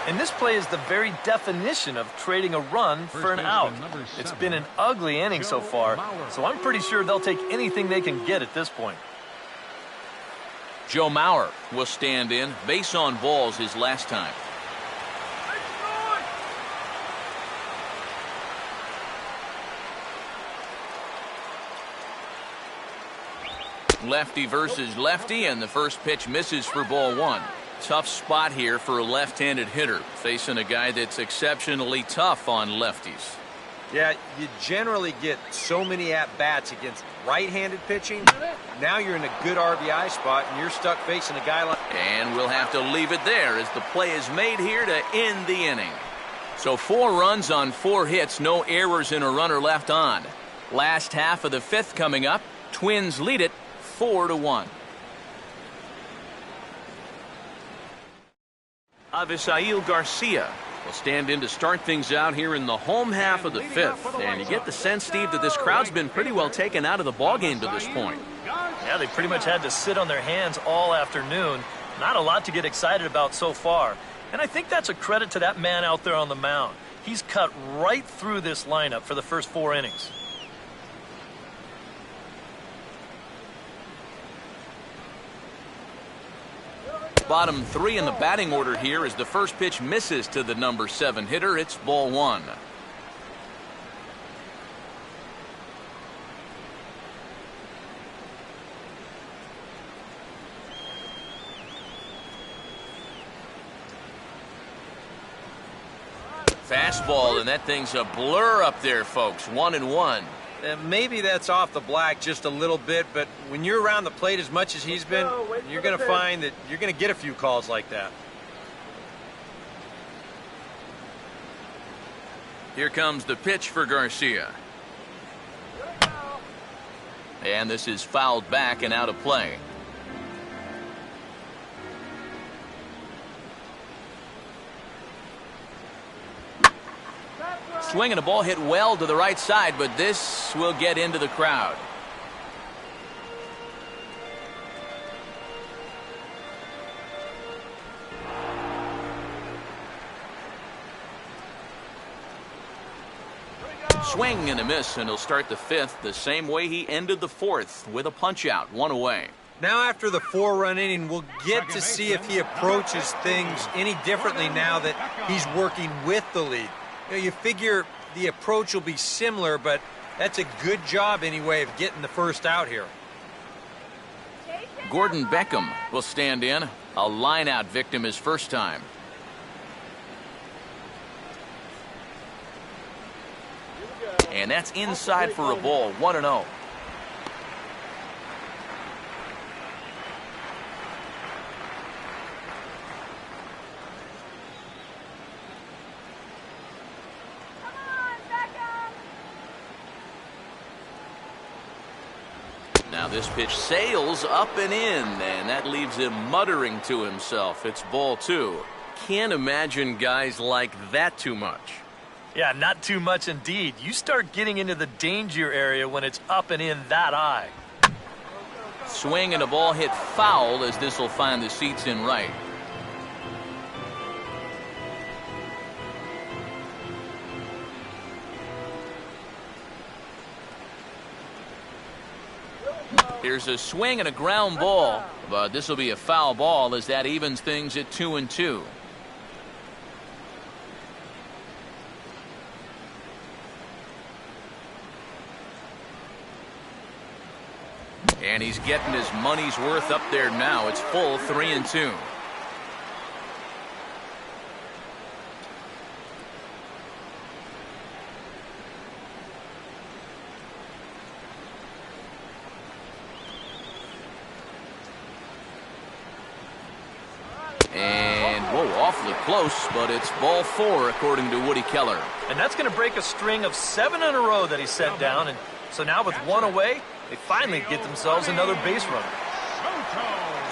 And this play is the very definition of trading a run for an out. It's been an ugly inning so far, so I'm pretty sure they'll take anything they can get at this point. Joe Mauer will stand in. Base on balls his last time. Lefty versus lefty, and the first pitch misses for ball 1. Tough spot here for a left-handed hitter, facing a guy that's exceptionally tough on lefties. Yeah, you generally get so many at-bats against right-handed pitching. Now you're in a good RBI spot, and you're stuck facing a guy like... And we'll have to leave it there as the play is made here to end the inning. So 4 runs on 4 hits, no errors and a runner left on. Last half of the 5th coming up. Twins lead it 4-1. Avisail Garcia will stand in to start things out here in the home half of the 5th. And you get the sense, Steve, that this crowd's been pretty well taken out of the ballgame to this point. Yeah, they pretty much had to sit on their hands all afternoon. Not a lot to get excited about so far. And I think that's a credit to that man out there on the mound. He's cut right through this lineup for the first 4 innings. Bottom 3 in the batting order here as the first pitch misses to the number 7 hitter. It's ball 1. Fastball, and that thing's a blur up there, folks. 1-1. Maybe that's off the black just a little bit, but when you're around the plate as much as he's been, you're going to find that you're going to get a few calls like that. Here comes the pitch for Garcia. And this is fouled back and out of play. Swinging a ball hit well to the right side, but this will get into the crowd. Swing and a miss, and he'll start the 5th the same way he ended the 4th with a punch out, 1 away. Now after the 4-run inning, we'll get to see if he approaches things any differently now that he's working with the lead. You know, you figure the approach will be similar, but that's a good job anyway of getting the first out here. Gordon Beckham will stand in. A line-out victim his first time. And that's inside for a ball, 1-0. Now this pitch sails up and in, and that leaves him muttering to himself. It's ball 2. Can't imagine guys like that too much. Yeah, not too much indeed. You start getting into the danger area when it's up and in that high. Swing and a ball hit foul as this will find the seats in right. Here's a swing and a ground ball, but this will be a foul ball as that evens things at 2-2. And he's getting his money's worth up there now. It's full 3-2. And, whoa, awfully close, but it's ball 4 according to Woody Keller. And that's going to break a string of 7 in a row that he set down. And so now with 1 away, they finally get themselves another base runner.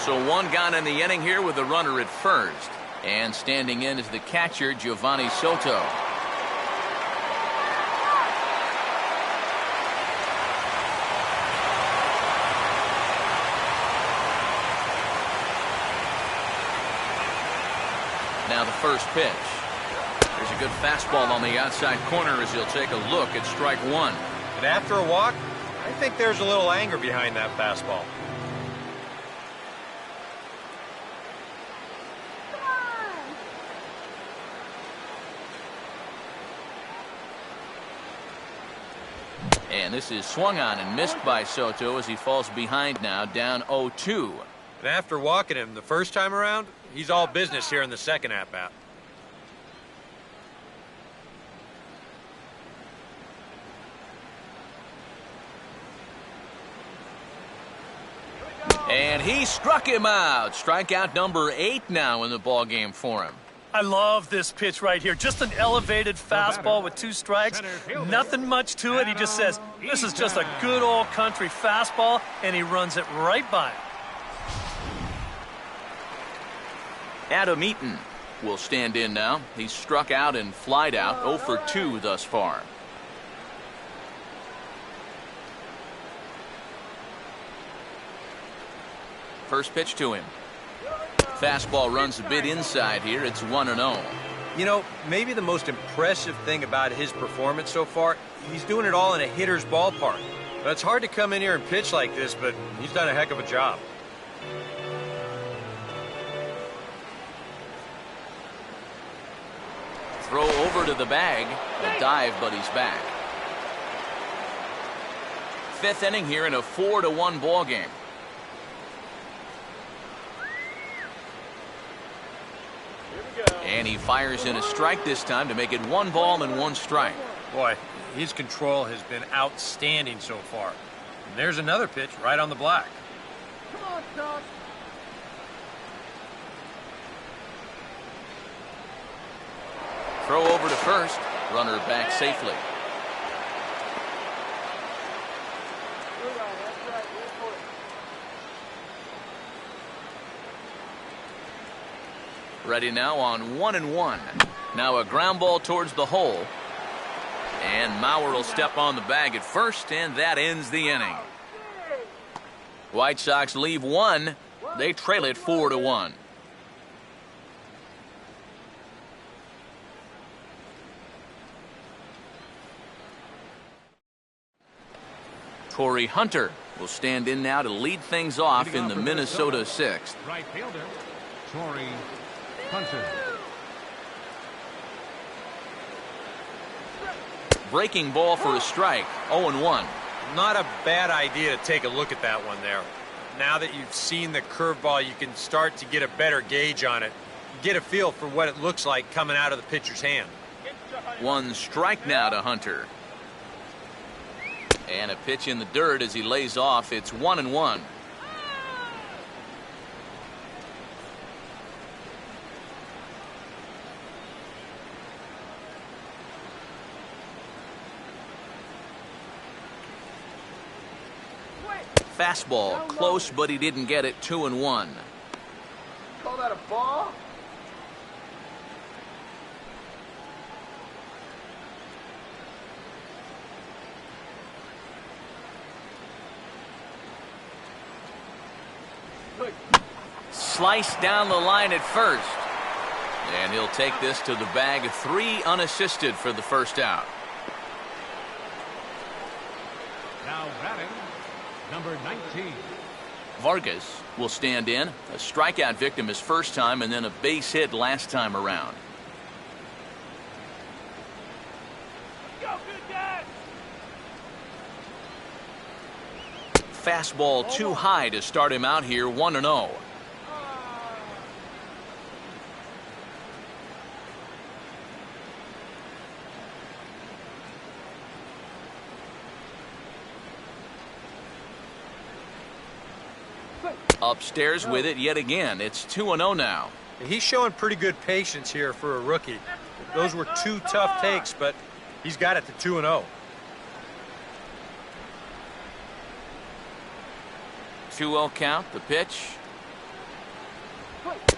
So 1 gone in the inning here with the runner at first. And standing in is the catcher, Giovanni Soto. Now the first pitch. There's a good fastball on the outside corner as he'll take a look at strike 1. And after a walk, I think there's a little anger behind that fastball. And this is swung on and missed by Soto as he falls behind now, down 0-2. And after walking him the first time around, he's all business here in the second at-bat. And he struck him out. Strikeout number 8 now in the ballgame for him. I love this pitch right here. Just an elevated fastball with 2 strikes. Nothing much to it. He just says, this is just a good old country fastball, and he runs it right by him. Adam Eaton will stand in now. He's struck out and flied out 0 for 2 thus far. First pitch to him. Fastball runs a bit inside here. It's 1-0. You know, maybe the most impressive thing about his performance so far, he's doing it all in a hitter's ballpark. But it's hard to come in here and pitch like this, but he's done a heck of a job. Throw over to the bag. A dive, but he's back. 5th inning here in a 4-1 ball game. And he fires in a strike this time to make it 1 ball and 1 strike. Boy, his control has been outstanding so far. And there's another pitch right on the black. Come on, Doc. Throw over to first. Runner back safely. Ready now on 1-1. Now a ground ball towards the hole. And Mauer will step on the bag at first, and that ends the inning. White Sox leave 1. They trail it 4-1. Torrey Hunter will stand in now to lead things off in the Minnesota 6th. Right fielder, Torrey Hunter. Breaking ball for a strike. 0-1. Not a bad idea to take a look at that one there. Now that you've seen the curveball, you can start to get a better gauge on it. Get a feel for what it looks like coming out of the pitcher's hand. 1 strike now to Hunter. And a pitch in the dirt as he lays off. It's 1-1. Fastball close, but he didn't get it. 2-1. Call that a ball? Sliced down the line at first. And he'll take this to the bag. 3 unassisted for the first out. Now batting, number 19. Vargas will stand in. A strikeout victim his first time, and then a base hit last time around. Go, good guy. Fastball too high to start him out here. 1-0. Upstairs with it yet again. It's 2-0 now. He's showing pretty good patience here for a rookie. Those were 2 tough takes, but he's got it to 2-0. 2-0 count. The pitch.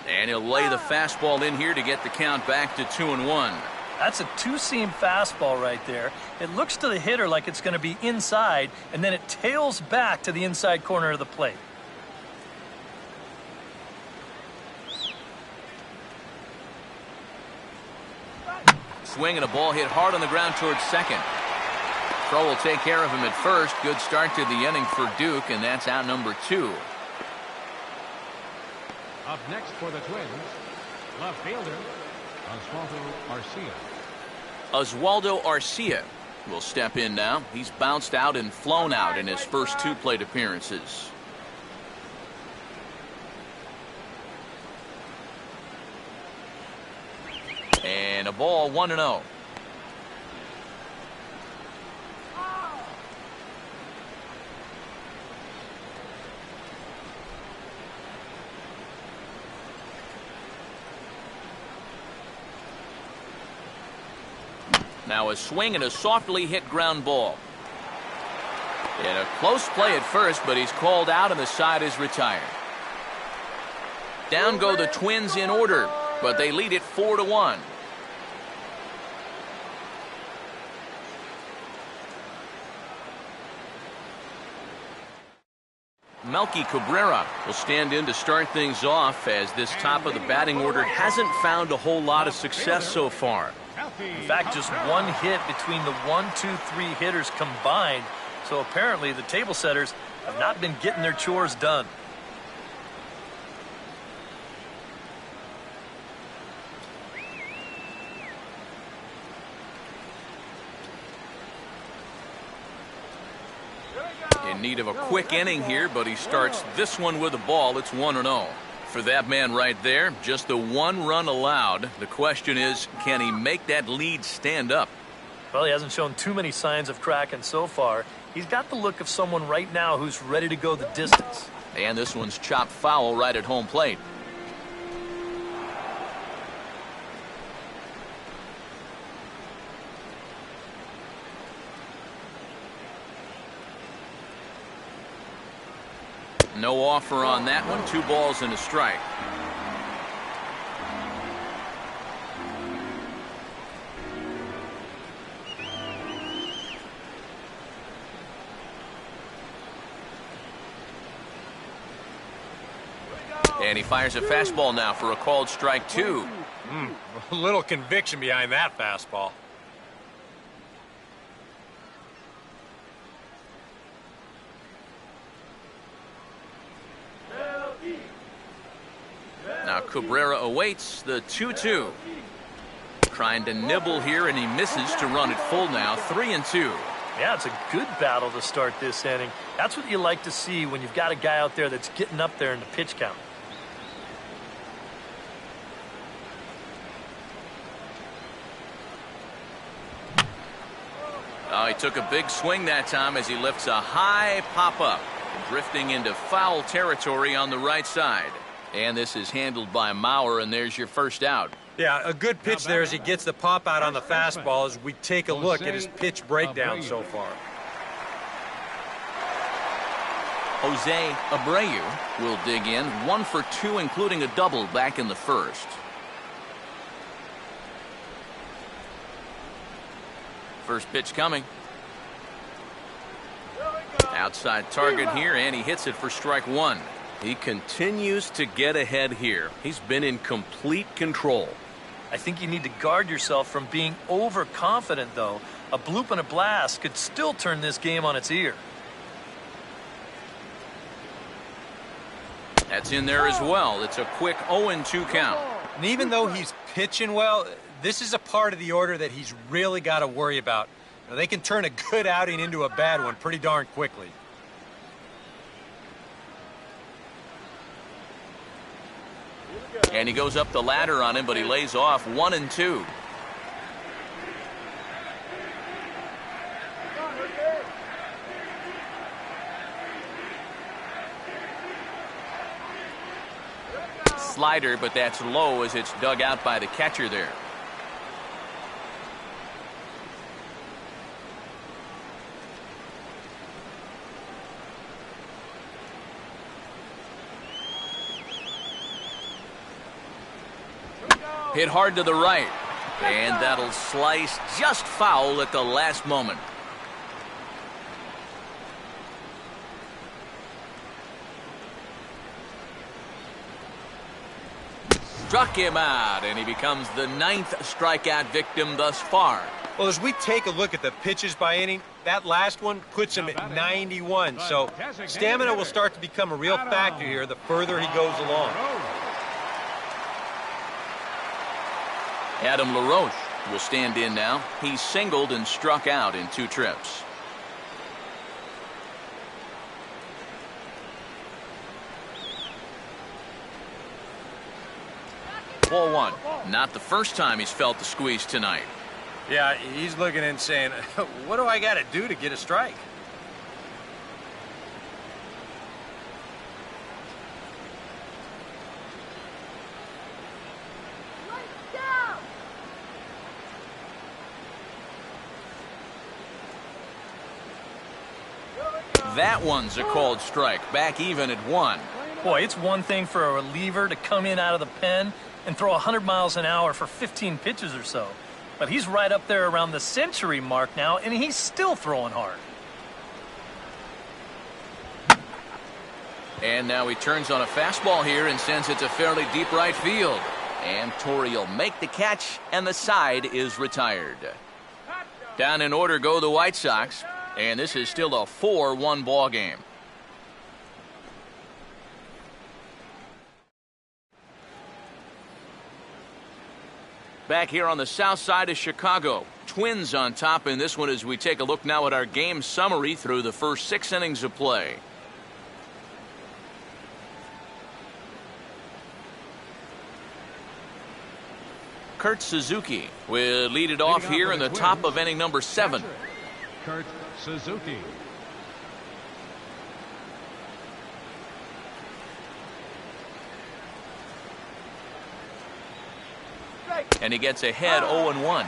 And he'll lay the fastball in here to get the count back to 2-1. That's a 2-seam fastball right there. It looks to the hitter like it's going to be inside, and then it tails back to the inside corner of the plate. Swing and a ball hit hard on the ground towards second. Throw will take care of him at first. Good start to the inning for Duke, and that's out number 2. Up next for the Twins, left fielder, Oswaldo Arcia. Oswaldo Arcia will step in now. He's bounced out and flown out in his first 2 plate appearances. And a ball. 1-0. Now a swing and a softly hit ground ball. And a close play at first, but he's called out and the side is retired. Down go the Twins in order, but they lead it 4-1. Melky Cabrera will stand in to start things off, as this top of the batting order hasn't found a whole lot of success so far. In fact, just one hit between the 1, 2, 3 hitters combined. So apparently the table setters have not been getting their chores done. In need of a quick inning here, but he starts this one with a ball. It's 1-0. For that man right there, just the one run allowed. The question is, can he make that lead stand up? Well, he hasn't shown too many signs of cracking so far. He's got the look of someone right now who's ready to go the distance. And this one's chopped foul right at home plate. No offer on that one. 2 balls and a strike. And he fires a fastball now for a called strike 2. A little conviction behind that fastball. Now Cabrera awaits the 2-2. Trying to nibble here, and he misses to run it full now. 3-2. Yeah, it's a good battle to start this inning. That's what you like to see when you've got a guy out there that's getting up there in the pitch count. Oh, he took a big swing that time as he lifts a high pop-up, drifting into foul territory on the right side. And this is handled by Mauer, and there's your first out. Yeah, a good pitch there as he gets the pop out on the fastball as we take a look at his pitch breakdown so far. Jose Abreu will dig in. 1 for 2, including a double back in the first. First pitch coming. Outside target here, and he hits it for strike 1. He continues to get ahead here. He's been in complete control. I think you need to guard yourself from being overconfident, though. A bloop and a blast could still turn this game on its ear. That's in there as well. It's a quick 0-2 count. And even though he's pitching well, this is a part of the order that he's really got to worry about. Now, they can turn a good outing into a bad one pretty darn quickly. And he goes up the ladder on him, but he lays off 1-2. Slider, but that's low as it's dug out by the catcher there. Hit hard to the right, and that'll slice just foul at the last moment. Struck him out, and he becomes the 9th strikeout victim thus far. Well, as we take a look at the pitches by inning, that last one puts him at 91. So stamina will start to become a real factor here the further he goes along. Adam LaRoche will stand in now. He's singled and struck out in 2 trips. Ball 1. Not the first time he's felt the squeeze tonight. Yeah, he's looking and saying, what do I got to do to get a strike? That one's a called strike. Back even at 1. Boy, it's one thing for a reliever to come in out of the pen and throw 100 miles an hour for 15 pitches or so. But he's right up there around the century mark now, and he's still throwing hard. And now he turns on a fastball here and sends it to fairly deep right field. And Torrey will make the catch, and the side is retired. Down in order go the White Sox, and this is still a 4-1 ball game. Back here on the south side of Chicago, Twins on top in this one as we take a look now at our game summary through the first 6 innings of play. Kurt Suzuki will lead it off here in the top of inning number 7. Kurt Suzuki. And he gets ahead 0-1.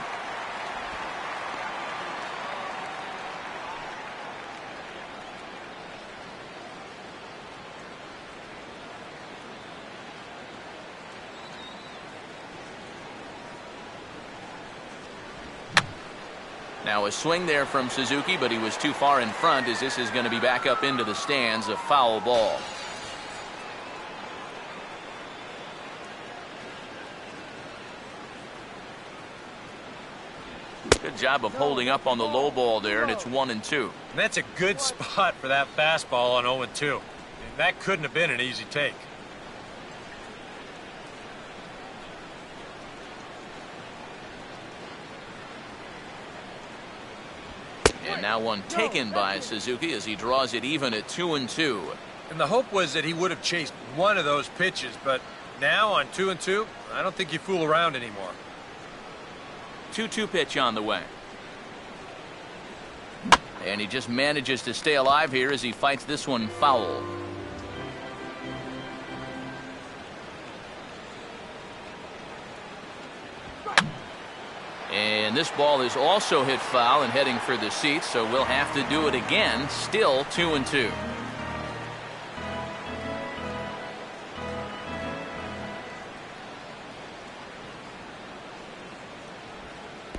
Now a swing there from Suzuki, but he was too far in front as this is going to be back up into the stands, a foul ball. Good job of holding up on the low ball there, and it's 1-2. And that's a good spot for that fastball on 0-2. And that couldn't have been an easy take. And now one taken by Suzuki as he draws it even at 2-2. And the hope was that he would have chased one of those pitches, but now on 2-2, I don't think you fool around anymore. 2-2 pitch on the way. And he just manages to stay alive here as he fights this one foul. And this ball is also hit foul and heading for the seats, so we'll have to do it again. Still 2-2.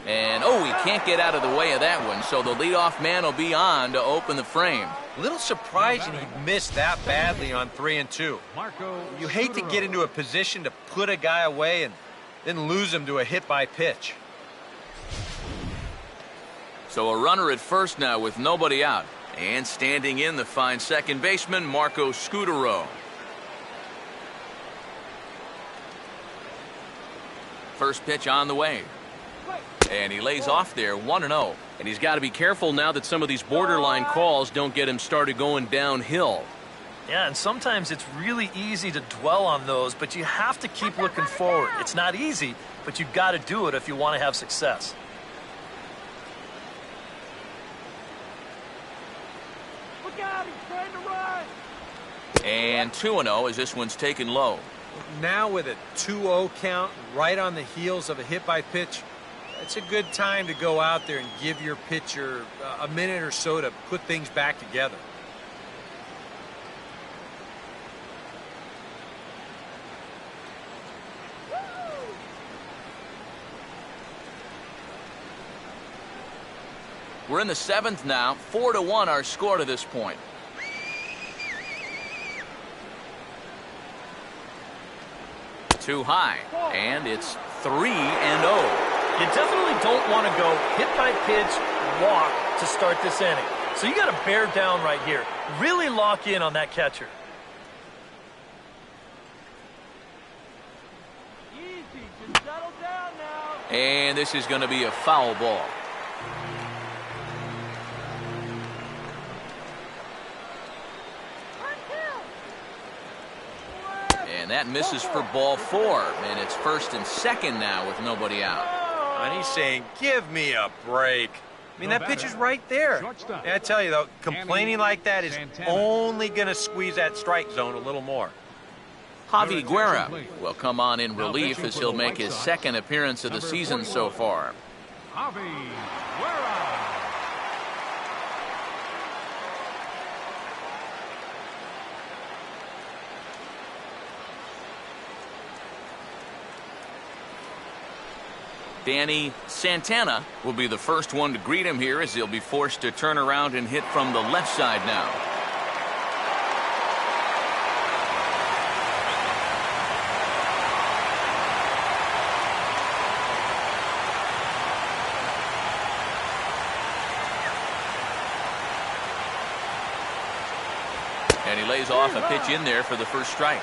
And, oh, he can't get out of the way of that one, so the leadoff man will be on to open the frame. A little surprising he missed that badly on 3-2. You hate to get into a position to put a guy away and then lose him to a hit by pitch. So a runner at first now with nobody out. And standing in the fine second baseman, Marco Scutaro. First pitch on the way. And he lays off there 1-0. And he's got to be careful now that some of these borderline calls don't get him started going downhill. Yeah, and sometimes it's really easy to dwell on those, but you have to keep looking forward. It's not easy, but you've got to do it if you want to have success. Look out, he's trying to run. And 2-0 as this one's taken low. Now with a 2-0 count right on the heels of a hit by pitch, it's a good time to go out there and give your pitcher a minute or so to put things back together. We're in the 7th now. 4-1 our score to this point. Too high. And it's 3-0. You definitely don't want to go hit by pitch, walk to start this inning. So you got to bear down right here. Really lock in on that catcher. Easy, just settle down now. And this is going to be a foul ball. And that misses for ball 4. And it's 1st and 2nd now with nobody out. And he's saying, give me a break. I mean, that pitch is right there. And I tell you, though, complaining like that is only going to squeeze that strike zone a little more. Javi Guerra will come on in relief as he'll make his 2nd appearance of the season so far. Javi Guerra. Danny Santana will be the first one to greet him here as he'll be forced to turn around and hit from the left side now. And he lays off a pitch in there for the first strike.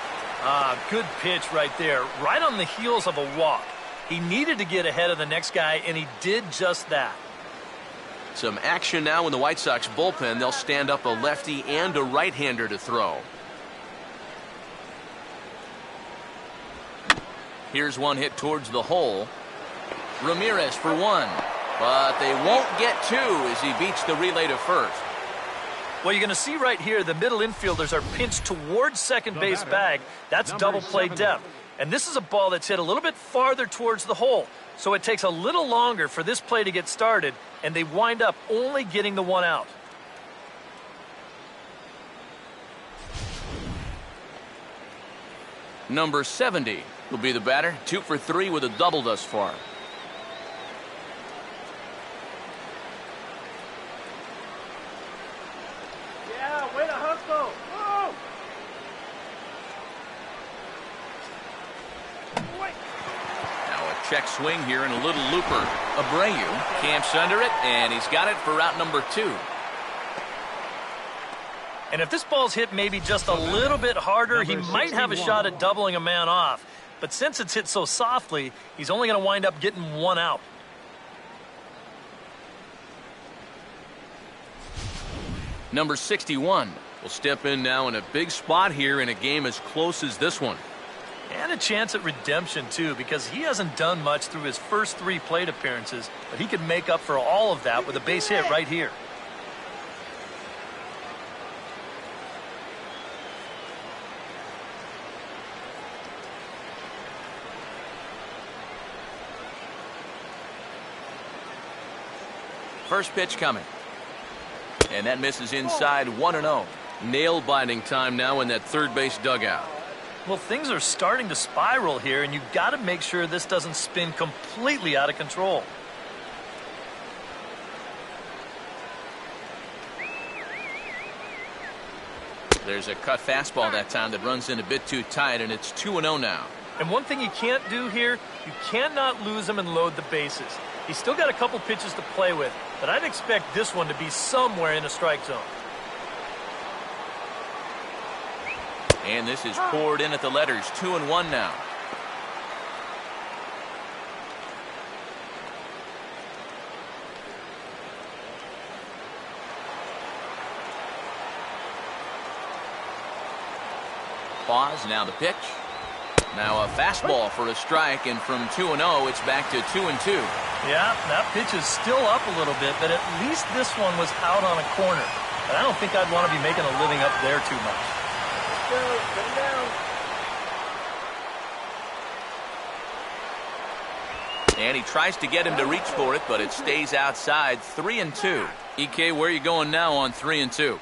Good pitch right there, right on the heels of a walk. He needed to get ahead of the next guy, and he did just that. Some action now in the White Sox bullpen. They'll stand up a lefty and a right-hander to throw. Here's one hit towards the hole. Ramirez for one, but they won't get two as he beats the relay to first. Well, you're going to see right here the middle infielders are pinched towards second base bag. That's double play depth. And this is a ball that's hit a little bit farther towards the hole. So it takes a little longer for this play to get started, and they wind up only getting the one out. Number 70 will be the batter. 2 for 3 with a double thus far. Yeah, way to hustle. Whoa! Now a check swing here and a little looper. Abreu camps under it, and he's got it for out number 2. And if this ball's hit maybe just a little bit harder, he might have a shot at doubling a man off. But since it's hit so softly, he's only going to wind up getting one out. Number 61 will step in now in a big spot here in a game as close as this one. And a chance at redemption, too, because he hasn't done much through his first 3 plate appearances, but he can make up for all of that with a base hit right here. First pitch coming. And that misses inside 1-0. Nail-biting time now in that third base dugout. Well, things are starting to spiral here, and you've got to make sure this doesn't spin completely out of control. There's a cut fastball that time that runs in a bit too tight, and it's 2-0 now. And one thing you can't do here, you cannot lose him and load the bases. He's still got a couple pitches to play with, but I'd expect this one to be somewhere in a strike zone. And this is poured in at the letters. 2-1 now. Pause, now the pitch. Now a fastball for a strike, and from 2-0, it's back to 2-2. Yeah, that pitch is still up a little bit, but at least this one was out on a corner. But I don't think I'd want to be making a living up there too much. Let's go. Put him down. And he tries to get him to reach for it, but it stays outside. 3-2. EK, where are you going now on 3-2?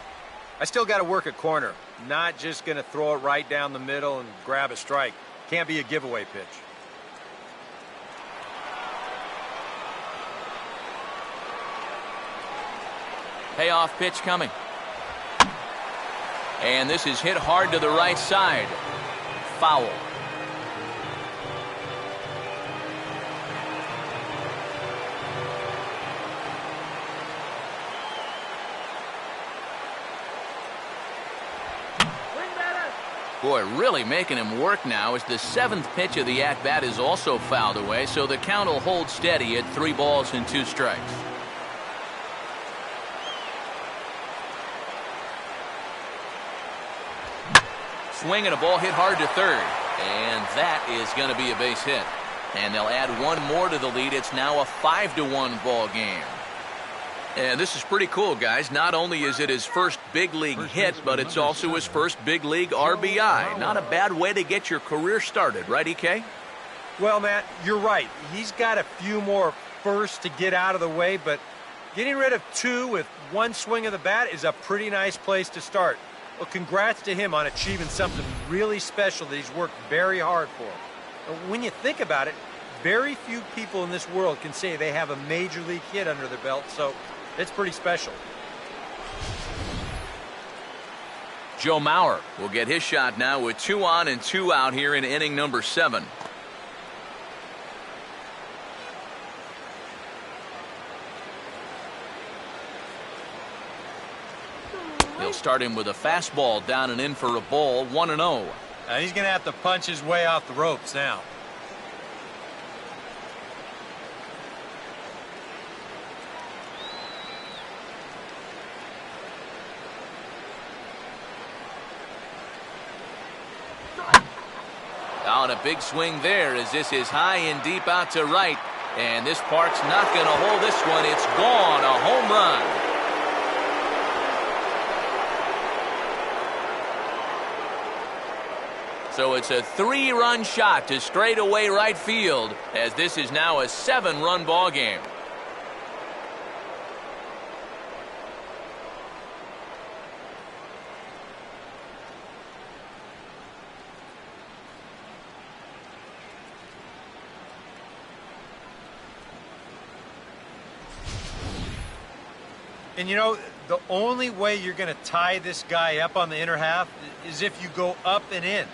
I still got to work a corner. Not just going to throw it right down the middle and grab a strike. Can't be a giveaway pitch. Payoff pitch coming. And this is hit hard to the right side. Foul. Boy, really making him work now as the 7th pitch of the at-bat is also fouled away, so the count will hold steady at 3 balls and 2 strikes. Swing and a ball hit hard to third, and that is going to be a base hit. And they'll add one more to the lead. It's now a 5-1 ball game. And this is pretty cool, guys. Not only is it his first big league hit, but it's also his first big league RBI. Not a bad way to get your career started, right, EK? Well, Matt, you're right. He's got a few more firsts to get out of the way, but getting rid of 2 with 1 swing of the bat is a pretty nice place to start. Well, congrats to him on achieving something really special that he's worked very hard for. When you think about it, very few people in this world can say they have a major league hit under their belt, so it's pretty special. Joe Mauer will get his shot now with 2 on and 2 out here in inning number 7. He'll start him with a fastball down and in for a ball, 1-0. Now he's going to have to punch his way off the ropes now. On a big swing there as this is high and deep out to right. And this park's not going to hold this one. It's gone. A home run. So it's a 3-run shot to straightaway right field as this is now a 7-run ball game. And you know, the only way you're going to tie this guy up on the inner half is if you go up and in.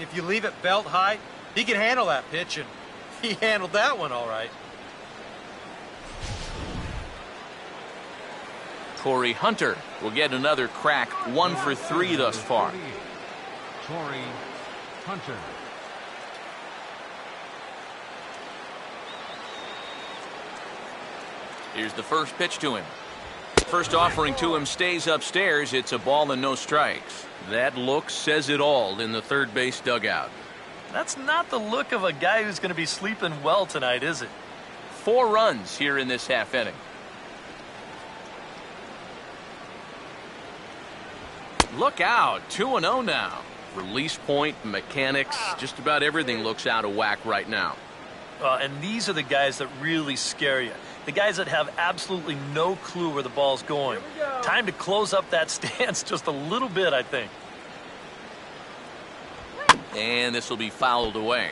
If you leave it belt high, he can handle that pitch, and he handled that one all right. Torii Hunter will get another crack, 1 for 3 thus far. Torii Hunter. Here's the first pitch to him. First offering to him stays upstairs. It's a ball and no strikes. That look says it all in the third base dugout. That's not the look of a guy who's going to be sleeping well tonight, is it? 4 runs here in this half inning. Look out, 2-0 now. Release point, mechanics, just about everything looks out of whack right now. And these are the guys that really scare you. The guys that have absolutely no clue where the ball's going. Time to close up that stance just a little bit, I think. And this will be fouled away.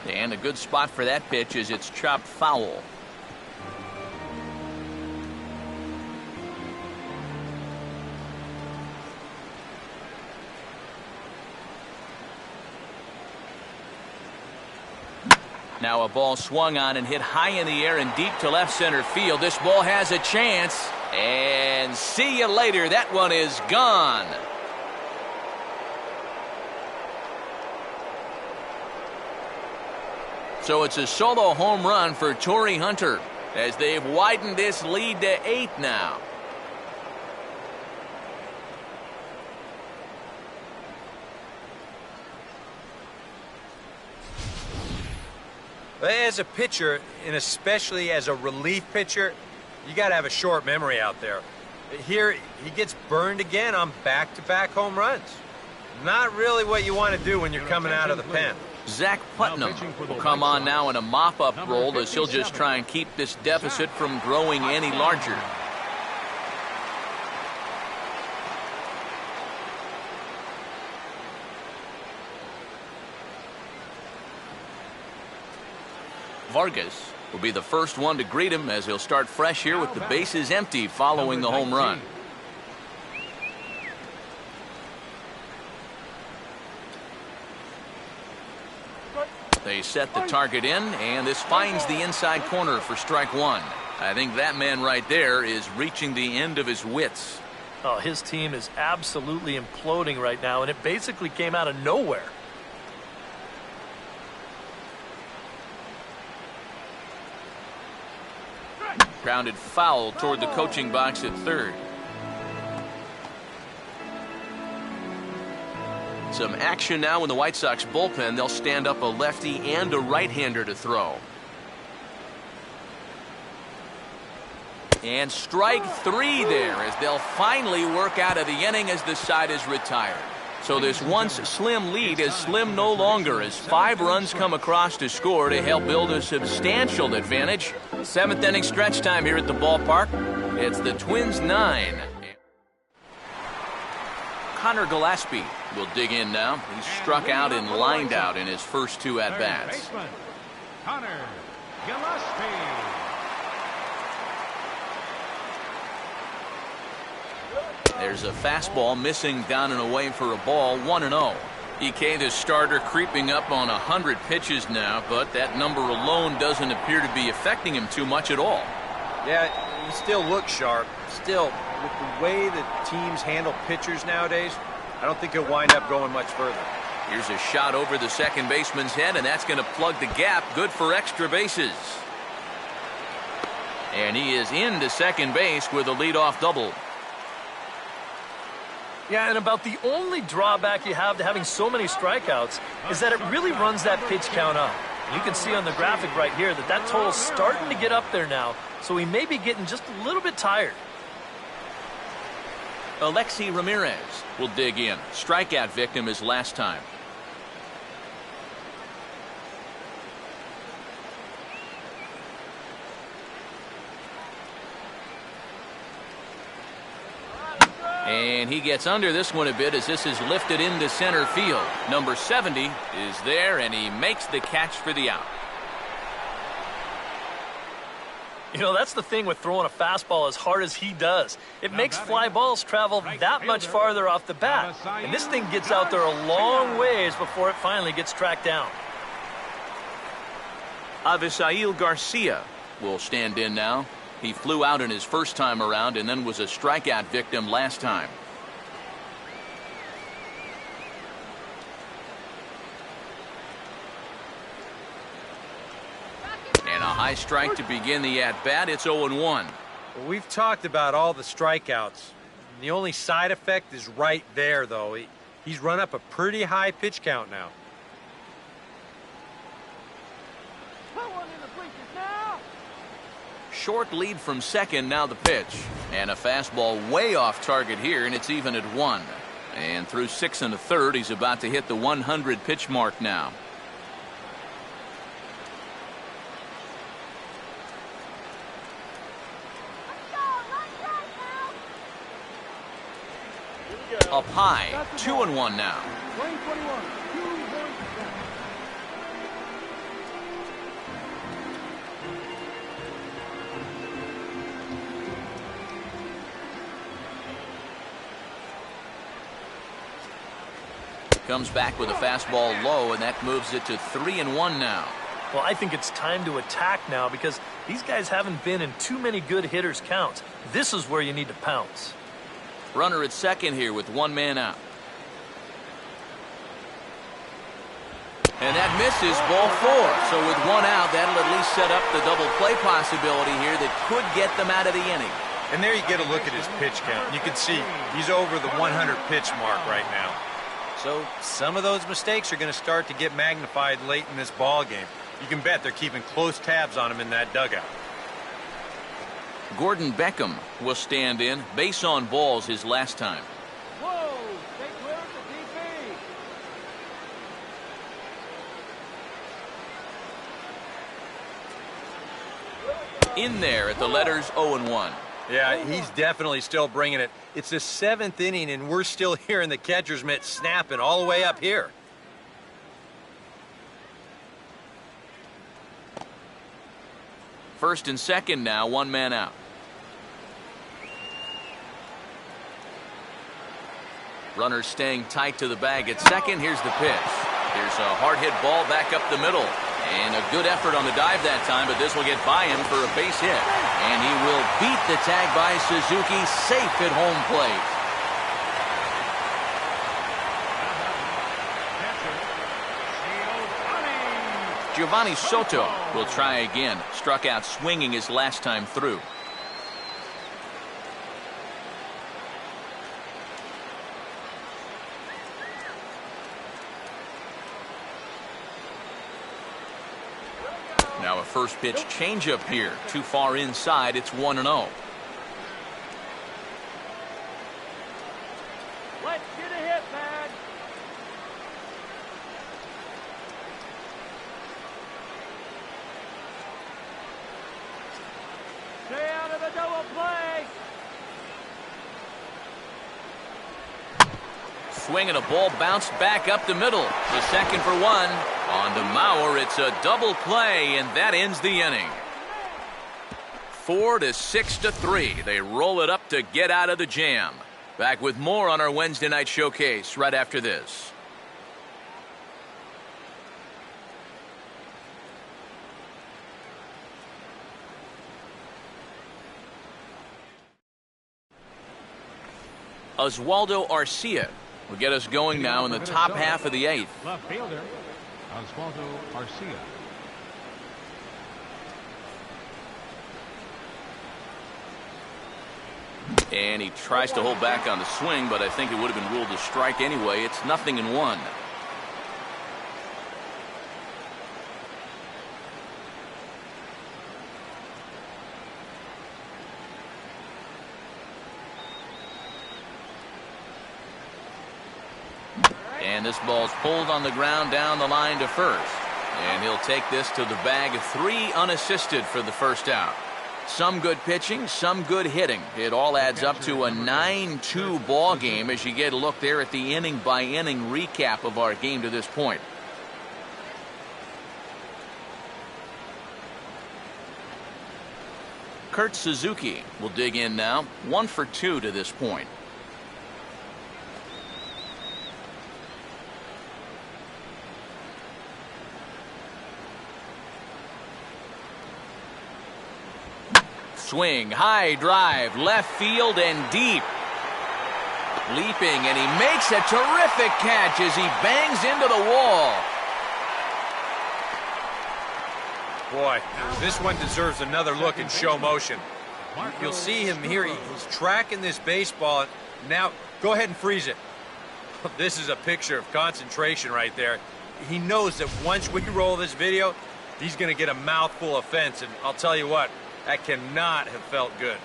And a good spot for that pitch as it's chopped foul. Now a ball swung on and hit high in the air and deep to left center field. This ball has a chance. And see you later. That one is gone. So it's a solo home run for Torii Hunter as they've widened this lead to 8 now. As a pitcher, and especially as a relief pitcher, you got to have a short memory out there. Here, he gets burned again on back-to-back home runs. Not really what you want to do when you're coming out of the pen. Zach Putnam will come on now in a mop-up role as he'll just try and keep this deficit from growing any larger. Vargas will be the first one to greet him as he'll start fresh here with the bases empty following the home run. They set the target in, and this finds the inside corner for strike 1. I think that man right there is reaching the end of his wits. Oh, his team is absolutely imploding right now, and it basically came out of nowhere. Grounded foul toward the coaching box at third. Some action now in the White Sox bullpen. They'll stand up a lefty and a right-hander to throw. And strike 3 there as they'll finally work out of the inning as the side is retired. So this once slim lead is slim no longer as 5 runs come across to score to help build a substantial advantage. 7th inning stretch time here at the ballpark. It's the Twins 9. Connor Gillespie will dig in now. He's struck out and lined out in his first 2 at-bats. Connor Gillespie. There's a fastball missing down and away for a ball, 1-0. EK, the starter, creeping up on 100 pitches now, but that number alone doesn't appear to be affecting him too much at all. Yeah, he still looks sharp. Still, with the way that teams handle pitchers nowadays, I don't think he'll wind up going much further. Here's a shot over the second baseman's head, and that's going to plug the gap. Good for extra bases. And he is into second base with a leadoff double. Yeah, and about the only drawback you have to having so many strikeouts is that it really runs that pitch count up. You can see on the graphic right here that that total's starting to get up there now, so he may be getting just a little bit tired. Alexi Ramirez will dig in. Strikeout victim his last time. And he gets under this one a bit as this is lifted into center field. Number 70 is there, and he makes the catch for the out. You know, that's the thing with throwing a fastball as hard as he does. It makes fly balls travel that much farther off the bat. And this thing gets out there a long ways before it finally gets tracked down. Avisail Garcia will stand in now. He flew out in his first time around and then was a strikeout victim last time. And a high strike to begin the at-bat. It's 0-1. Well, we've talked about all the strikeouts. The only side effect is right there, though. He's run up a pretty high pitch count now. Put one in the bleachers now. Short lead from second, now the pitch. And a fastball way off target here, and it's even at 1. And through 6 1/3, he's about to hit the 100 pitch mark now. Up high, 2-1 now. 2021. 2-1. Comes back with a fastball low, and that moves it to 3-1 now. Well, I think it's time to attack now because these guys haven't been in too many good hitters' counts. This is where you need to pounce. Runner at second here with 1 man out. And that misses, ball 4. So with 1 out, that'll at least set up the double play possibility here that could get them out of the inning. And there you get a look at his pitch count. You can see he's over the 100 pitch mark right now. So some of those mistakes are going to start to get magnified late in this ball game. You can bet they're keeping close tabs on him in that dugout. Gordon Beckham will stand in. Base on balls his last time. Whoa! Stay clear of the DP. In there at the letters 0-1. Yeah, he's definitely still bringing it. It's the 7th inning, and we're still hearing the catcher's mitt snapping all the way up here. First and second now, 1 man out. Runner staying tight to the bag at second. Here's the pitch. Here's a hard hit ball back up the middle. And a good effort on the dive that time, but this will get by him for a base hit. And he will beat the tag by Suzuki, safe at home plate. Giovanni Soto will try again. Struck out swinging his last time through. Now a first pitch changeup here. Too far inside. It's 1-0. Let's get a hit, man. the double play. Swing and a ball bounced back up the middle. The second for one. On to Mauer, it's a double play, and that ends the inning. 4-6-3. They roll it up to get out of the jam. Back with more on our Wednesday night showcase right after this. Oswaldo Arcia will get us going now in the top half of the eighth. Left fielder, Oswaldo Arcia. And he tries to hold back on the swing, but I think it would have been ruled a strike anyway. It's 0-1. And this ball's pulled on the ground down the line to first. And he'll take this to the bag of 3 unassisted for the first out. Some good pitching, some good hitting. It all adds up to a 9-2 ball game as you get a look there at the inning-by-inning recap of our game to this point. Kurt Suzuki will dig in now. 1 for 2 to this point. Swing, high drive, left field and deep. Leaping, and he makes a terrific catch as he bangs into the wall. Boy, this one deserves another look in show motion. You'll see him here. He's tracking this baseball. Now, go ahead and freeze it. This is a picture of concentration right there. He knows that once we roll this video, he's going to get a mouthful of fence. And I'll tell you what, that cannot have felt good.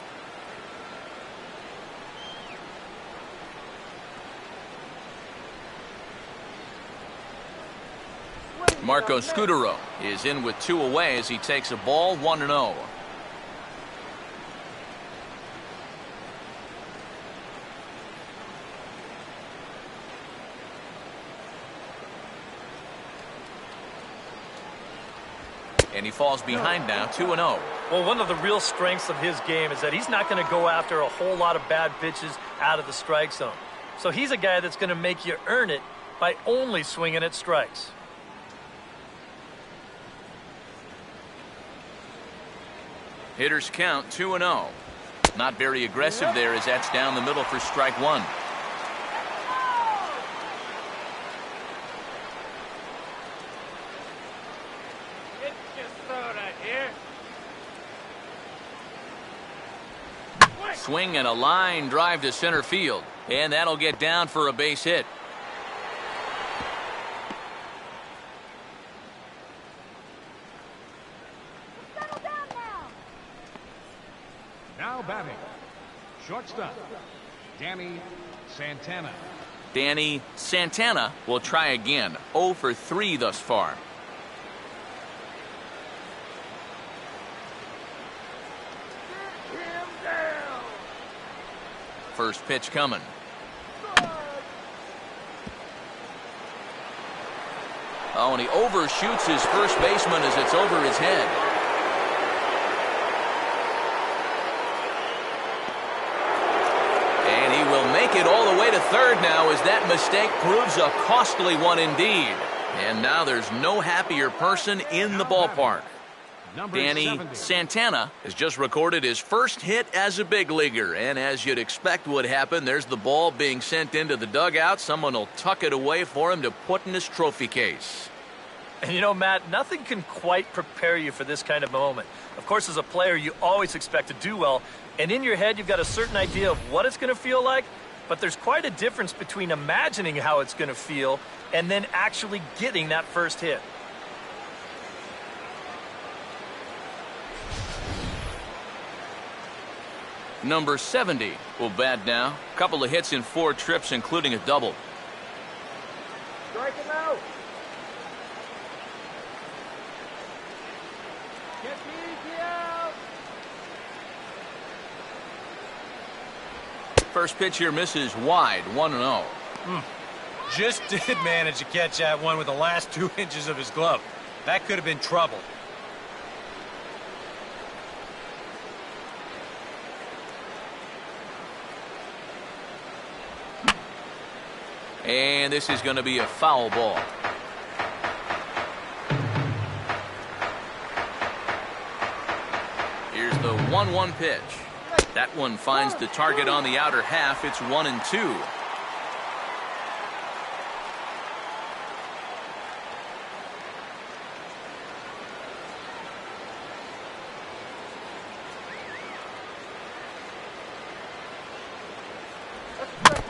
Marco Scutaro is in with 2 away as he takes a ball 1-0. And he falls behind now, 2-0. Well, one of the real strengths of his game is that he's not going to go after a whole lot of bad pitches out of the strike zone. So he's a guy that's going to make you earn it by only swinging at strikes. Hitters count 2-0. Not very aggressive there as that's down the middle for strike 1. Swing and a line drive to center field, and that'll get down for a base hit. Settle down now. Now batting, shortstop, Danny Santana. Danny Santana will try again. 0 for 3 thus far. First pitch coming. Oh, and he overshoots his first baseman as it's over his head. And he will make it all the way to third now as that mistake proves a costly one indeed. And now there's no happier person in the ballpark. Danny Santana has just recorded his first hit as a big leaguer, and as you'd expect would happen, there's the ball being sent into the dugout. Someone will tuck it away for him to put in his trophy case. And you know, Matt, nothing can quite prepare you for this kind of moment. Of course, as a player, you always expect to do well, and in your head, you've got a certain idea of what it's going to feel like, but there's quite a difference between imagining how it's going to feel and then actually getting that first hit. Number 70 will bat now. Couple of hits in 4 trips, including a double. Strike him out. Get the easy out. First pitch here misses wide, 1-0. Just did manage to catch that one with the last 2 inches of his glove. That could have been trouble. And this is going to be a foul ball. Here's the 1-1 pitch. That one finds the target on the outer half. It's 1-2.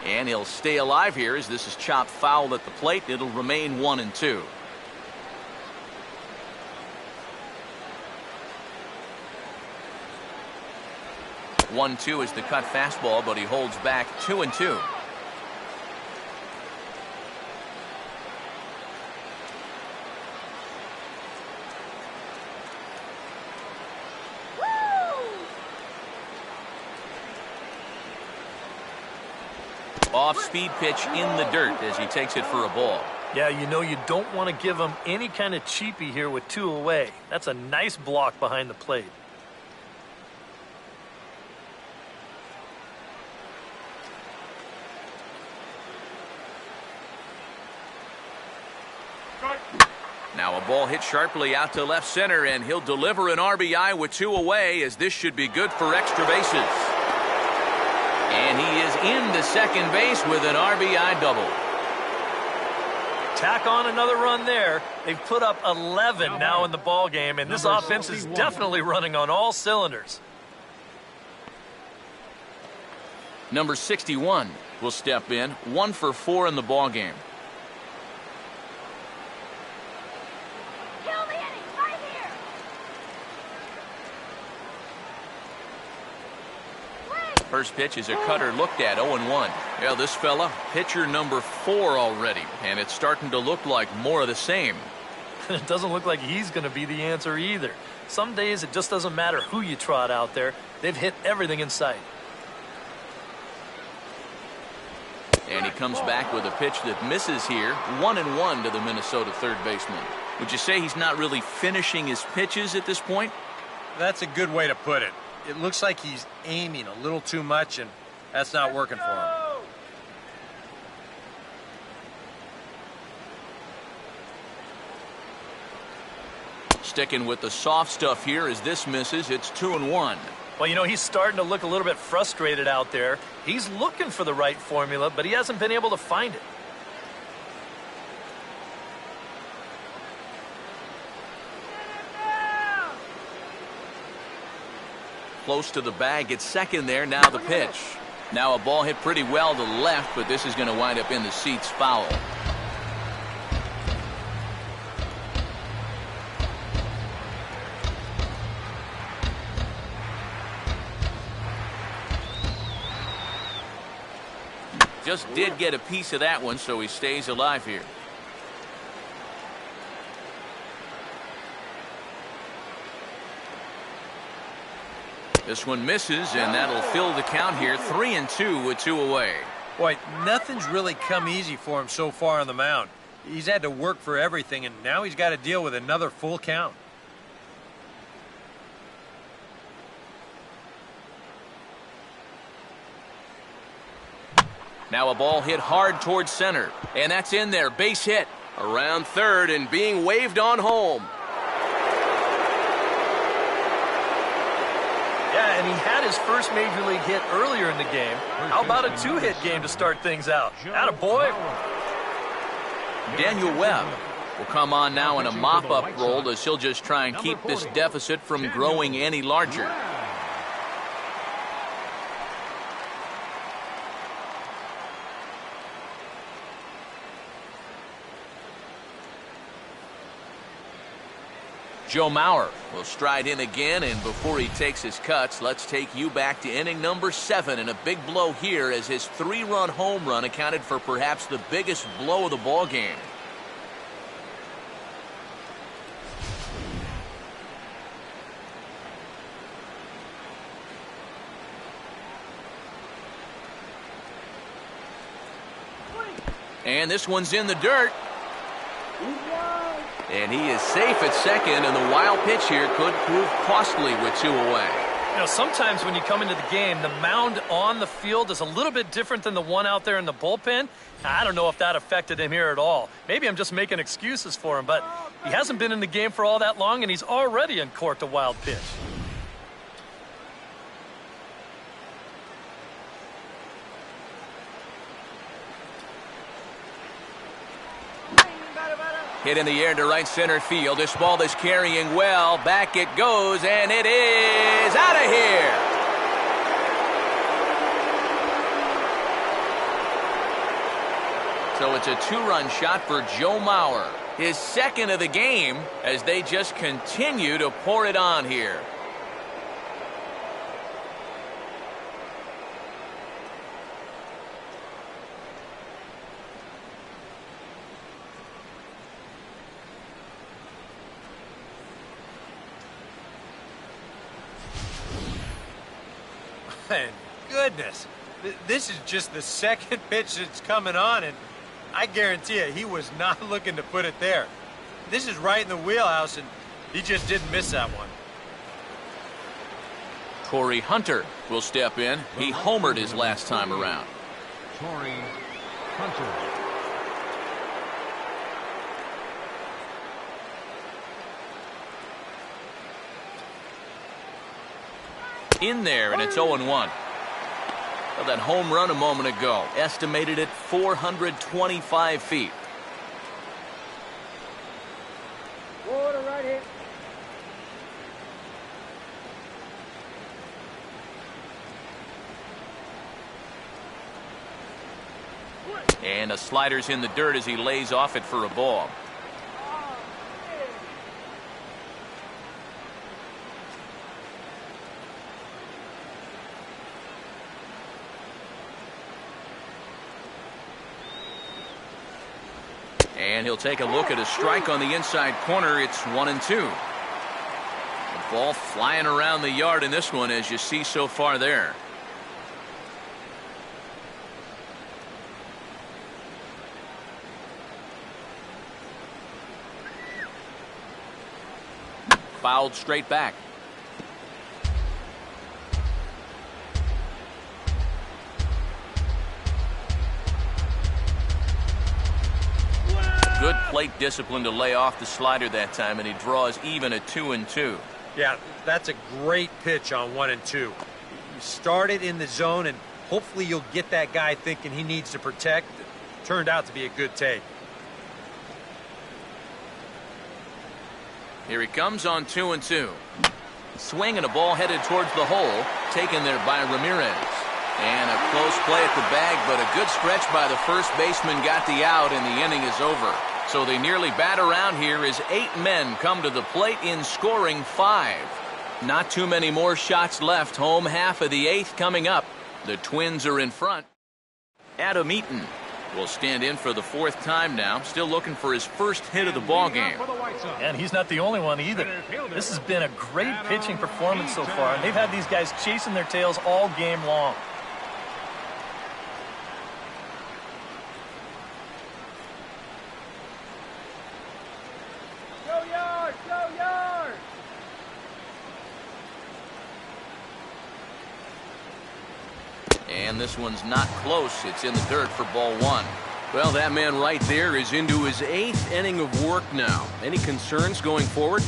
And he'll stay alive here as this is chopped foul at the plate. It'll remain 1-2. One-two is the cut fastball, but he holds back 2-2. Off-speed pitch in the dirt as he takes it for a ball. Yeah, you know you don't want to give him any kind of cheapie here with 2 away. That's a nice block behind the plate. Now a ball hit sharply out to left center, and he'll deliver an RBI with 2 away, as this should be good for extra bases. And he is into second base with an RBI double. Tack on another run there. They've put up 11 now in the ball game, and this offense is definitely running on all cylinders. Number 61 will step in, 1 for 4 in the ball game. Kill the inning right here. First pitch is a cutter looked at, 0-1. Yeah, this fella, pitcher number 4 already, and it's starting to look like more of the same. It doesn't look like he's going to be the answer either. Some days it just doesn't matter who you trot out there. They've hit everything in sight. And he comes back with a pitch that misses here, 1-1 to the Minnesota third baseman. Would you say he's not really finishing his pitches at this point? That's a good way to put it. It looks like he's aiming a little too much, and that's not working for him. Sticking with the soft stuff here as this misses. It's 2-1. Well, you know, he's starting to look a little bit frustrated out there. He's looking for the right formula, but he hasn't been able to find it. Close to the bag. It's second there. Now the pitch. Now a ball hit pretty well to left, but this is going to wind up in the seats foul. Just did get a piece of that one, so he stays alive here. This one misses, and that'll fill the count here. 3-2 with 2 away. Boy, nothing's really come easy for him so far on the mound. He's had to work for everything, and now he's got to deal with another full count. Now a ball hit hard towards center, and that's in there. Base hit around third and being waved on home. Yeah, and he had his first major league hit earlier in the game. How about a 2-hit game to start things out? Attaboy. Daniel Webb will come on now in a mop-up role as he'll just try and keep this deficit from growing any larger. Joe Mauer will stride in again, and before he takes his cuts, let's take you back to inning number 7, and a big blow here as his 3-run home run accounted for perhaps the biggest blow of the ball game. And this one's in the dirt. And he is safe at second, and the wild pitch here could prove costly with 2 away. You know, sometimes when you come into the game, the mound on the field is a little bit different than the one out there in the bullpen. I don't know if that affected him here at all. Maybe I'm just making excuses for him, but he hasn't been in the game for all that long, and he's already uncorked a wild pitch. Hit in the air to right center field. This ball is carrying well. Back it goes, and it is out of here. So it's a 2-run shot for Joe Mauer. His second of the game as they just continue to pour it on here. And goodness, this is just the second pitch that's coming on, and I guarantee you he was not looking to put it there. This is right in the wheelhouse, and he just didn't miss that one. Corey Hunter will step in. He homered his last time around. Corey Hunter. In there, and it's 0-1. Well, that home run a moment ago, estimated at 425 feet. Water right here. And a slider's in the dirt as he lays off it for a ball. And he'll take a look at a strike on the inside corner. It's 1-2. The ball flying around the yard in this one, as you see so far there. Fouled straight back. Good plate discipline to lay off the slider that time, and he draws even at 2-2. Yeah, that's a great pitch on 1-2. You started in the zone, and hopefully you'll get that guy thinking he needs to protect. It turned out to be a good take. Here he comes on 2-2. Swing and a ball headed towards the hole, taken there by Ramirez. And a close play at the bag, but a good stretch by the first baseman got the out, and the inning is over. So they nearly bat around here as 8 men come to the plate in scoring 5. Not too many more shots left. Home half of the 8th coming up. The Twins are in front. Adam Eaton will stand in for the 4th time now, still looking for his first hit of the ball game. And he's not the only one either. This has been a great pitching performance so far, and they've had these guys chasing their tails all game long. Go yard! Go yard! And this one's not close. It's in the dirt for ball 1. Well, that man right there is into his 8th inning of work now. Any concerns going forward?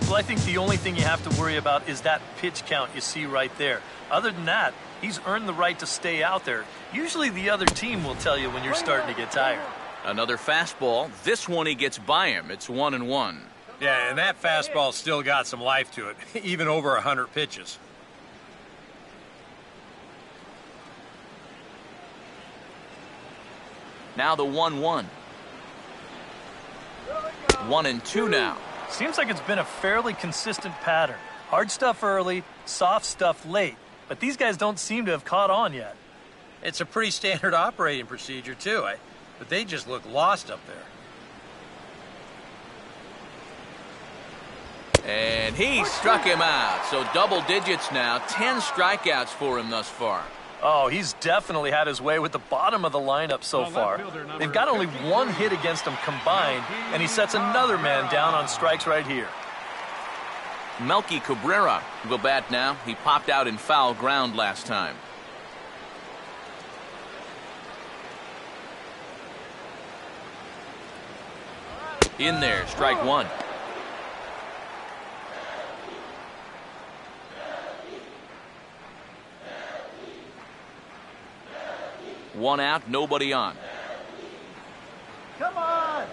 Well, I think the only thing you have to worry about is that pitch count you see right there. Other than that, he's earned the right to stay out there. Usually the other team will tell you when you're starting to get tired. Another fastball. This one he gets by him. It's 1-1. Yeah, and that fastball still got some life to it, even over 100 pitches. Now the 1-1. 1-2 now. Seems like it's been a fairly consistent pattern. Hard stuff early, soft stuff late. But these guys don't seem to have caught on yet. It's a pretty standard operating procedure, too. But they just look lost up there. And he struck him out. So double digits now. 10 strikeouts for him thus far. Oh, he's definitely had his way with the bottom of the lineup so far. They've got only one hit against him combined, and he sets another man down on strikes right here. Melky Cabrera will bat now. He popped out in foul ground last time. In there, strike one. One out, nobody on. Come on!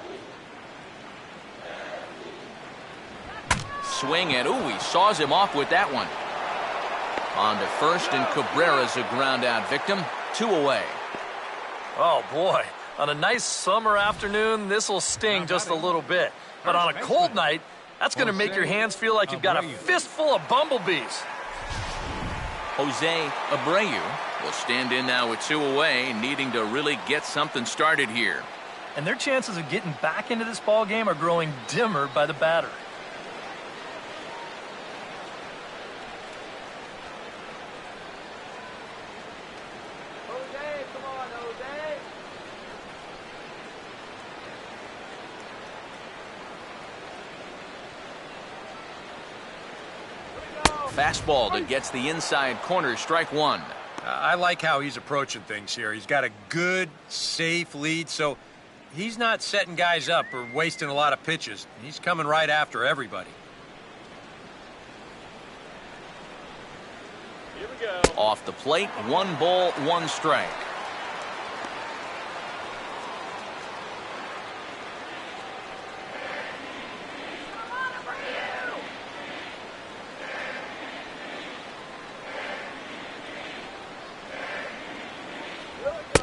Swing and ooh, he saws him off with that one. On to first, and Cabrera's a ground out victim. 2 away. Oh, boy. On a nice summer afternoon, this will sting just a little bit. But on a cold night, that's going to make your hands feel like you've got a fistful of bumblebees. Jose Abreu will stand in now with 2 away, needing to really get something started here. And their chances of getting back into this ball game are growing dimmer by the batter. Jose, come on, Jose! Fastball that gets the inside corner, strike one. I like how he's approaching things here. He's got a good, safe lead, so he's not setting guys up or wasting a lot of pitches. He's coming right after everybody. Here we go. Off the plate, 1 ball, 1 strike.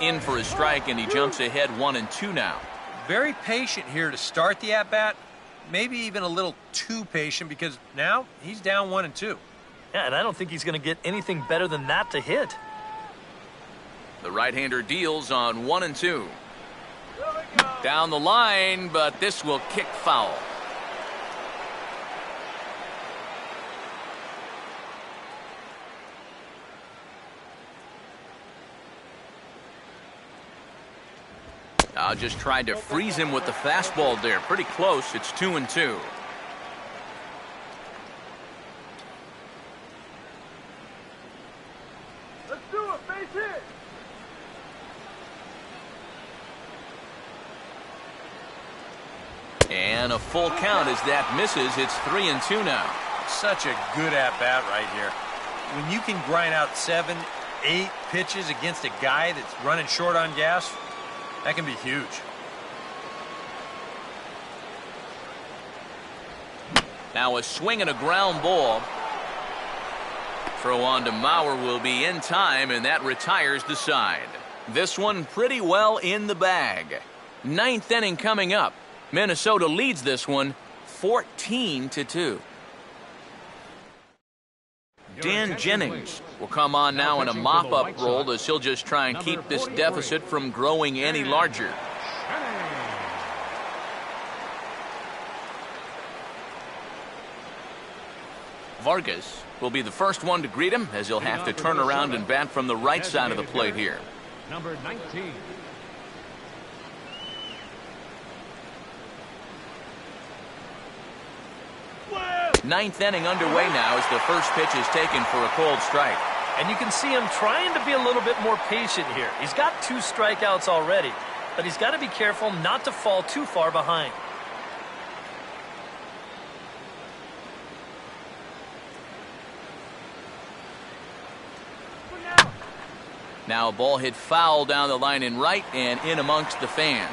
In for a strike, and he jumps ahead 1-2 now. Very patient here to start the at-bat. Maybe even a little too patient because now he's down 1-2. Yeah, and I don't think he's going to get anything better than that to hit. The right-hander deals on 1-2. Down the line, but this will kick foul. I just tried to freeze him with the fastball there. Pretty close. It's 2-2. Let's do it, base hit! And a full count as that misses. It's 3-2 now. Such a good at-bat right here. When you can grind out 7, 8 pitches against a guy that's running short on gas, that can be huge. Now a swing and a ground ball. Throw on to Mauer will be in time, and that retires the side. This one pretty well in the bag. 9th inning coming up. Minnesota leads this one 14-2. Dan Jennings will come on now in a mop-up role as he'll just try and keep this deficit from growing any larger. Vargas will be the first one to greet him as he'll have to turn around and bat from the right side of the plate here. Number 19. Ninth inning underway now as the first pitch is taken for a cold strike. And you can see him trying to be a little bit more patient here. He's got 2 strikeouts already, but he's got to be careful not to fall too far behind. Now a ball hit foul down the line in right and in amongst the fans.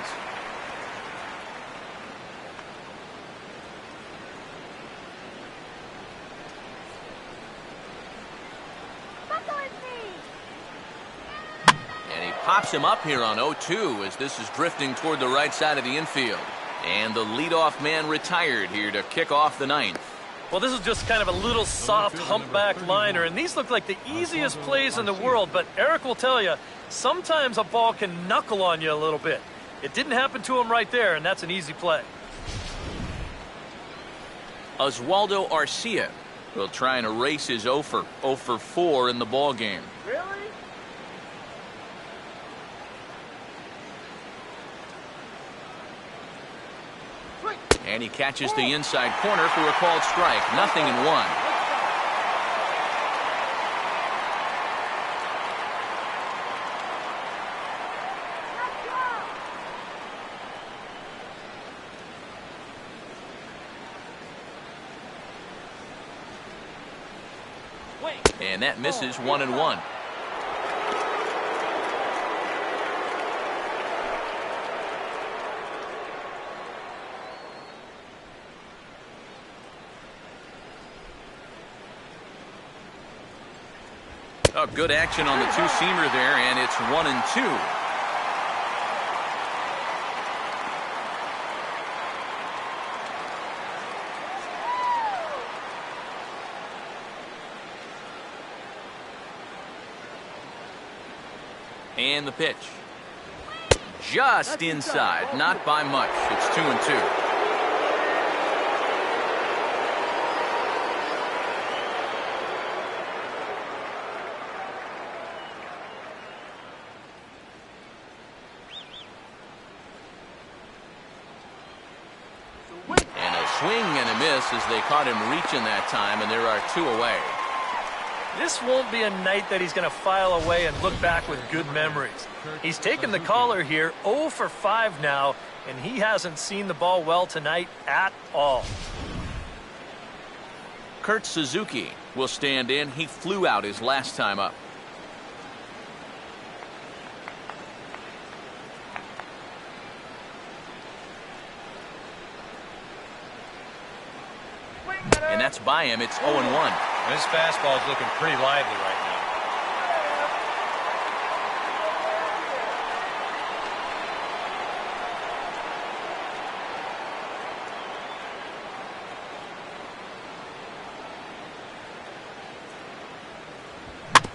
And he pops him up here on 0-2 as this is drifting toward the right side of the infield. And the leadoff man retired here to kick off the 9th. Well, this is just kind of a little soft humpback liner, and these look like the easiest plays in the world, but Eric will tell you, sometimes a ball can knuckle on you a little bit. It didn't happen to him right there, and that's an easy play. Oswaldo Arcia will try and erase his 0 for 4 in the ball game. Really? And he catches the inside corner for a called strike. 0-1. And that misses. 1-1. Oh, good action on the two-seamer there, and it's 1-2. And the pitch. Just inside, not by much. It's 2-2. And a swing and a miss as they caught him reaching that time, and there are 2 away. This won't be a night that he's going to file away and look back with good memories. He's taken the caller here, 0 for 5 now, and he hasn't seen the ball well tonight at all. Kurt Suzuki will stand in. He flew out his last time up. And that's by him. It's 0-1. This fastball is looking pretty lively right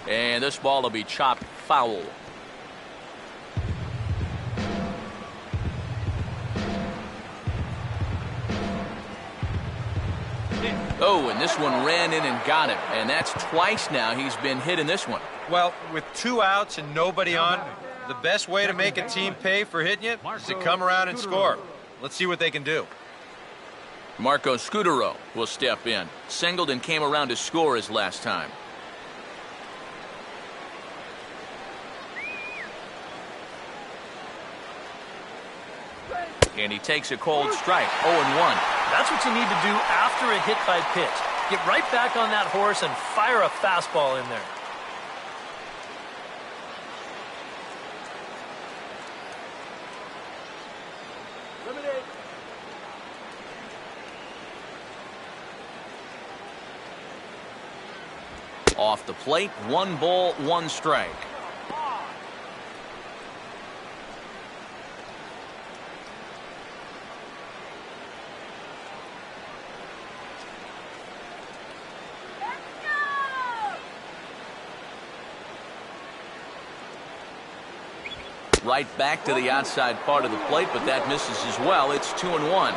now. And this ball will be chopped foul. Oh, and this one ran in and got him. And that's twice now he's been hit in this one. Well, with 2 outs and nobody on, the best way to make a team pay for hitting it is to come around and score. Let's see what they can do. Marco Scutaro will step in. Singleton came around to score his last time. And he takes a cold strike. 0-1. That's what you need to do after a hit by pitch. Get right back on that horse and fire a fastball in there. Off the plate, 1 ball, 1 strike. Right back to the outside part of the plate, but that misses as well. It's 2-1.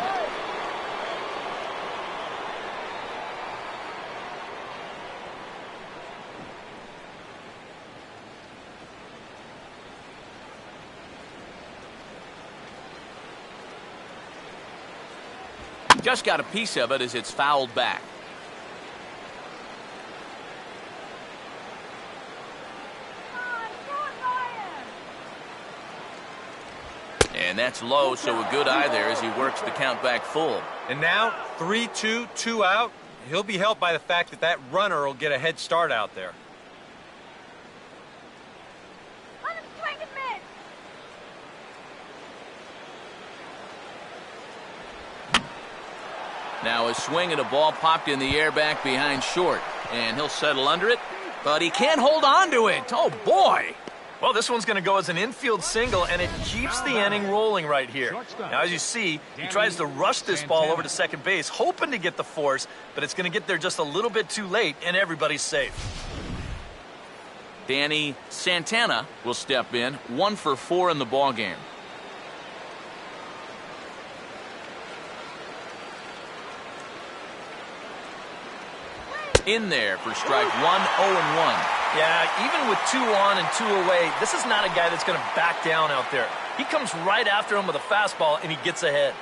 Just got a piece of it as it's fouled back. And that's low, so a good eye there as he works the count back full. And now 3-2, 2 out. He'll be helped by the fact that that runner will get a head start out there. Let him swing and miss. Now a swing and a ball popped in the air back behind short. And he'll settle under it, but he can't hold on to it. Oh, boy. Well, this one's going to go as an infield single, and it keeps the inning rolling right here. Now, as you see, he tries to rush this ball over to second base, hoping to get the force, but it's going to get there just a little bit too late, and everybody's safe. Danny Santana will step in, 1 for 4 in the ballgame. In there for strike 1, 0-1. Yeah, even with 2 on and 2 away, this is not a guy that's going to back down out there. He comes right after him with a fastball, and he gets ahead.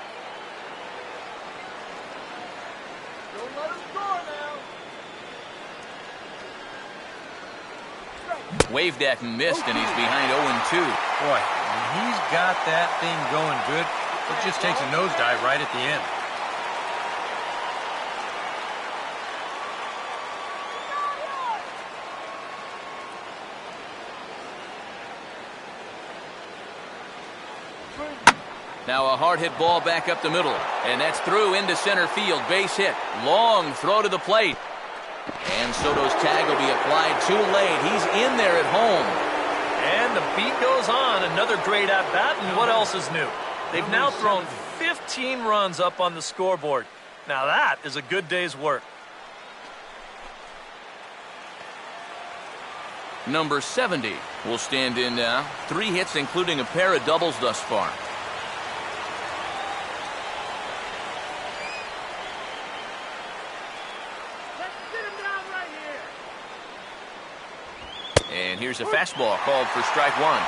Waved at and missed, and he's behind 0-2. Boy, when he's got that thing going good, it just takes a nosedive right at the end. Now a hard hit ball back up the middle, and that's through into center field. Base hit. Long throw to the plate. And Soto's tag will be applied too late. He's in there at home. And the beat goes on. Another great at-bat, and what else is new? They've now thrown 15 runs up on the scoreboard. Now that is a good day's work. Number 70 will stand in now. 3 hits, including a pair of doubles thus far. And here's a fastball called for strike 1.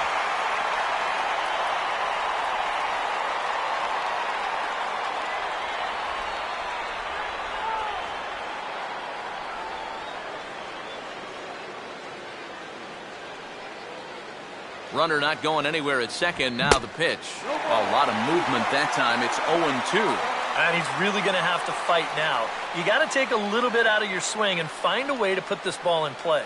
Runner not going anywhere at second. Now the pitch. A lot of movement that time. It's 0-2. And he's really going to have to fight now. You got to take a little bit out of your swing and find a way to put this ball in play.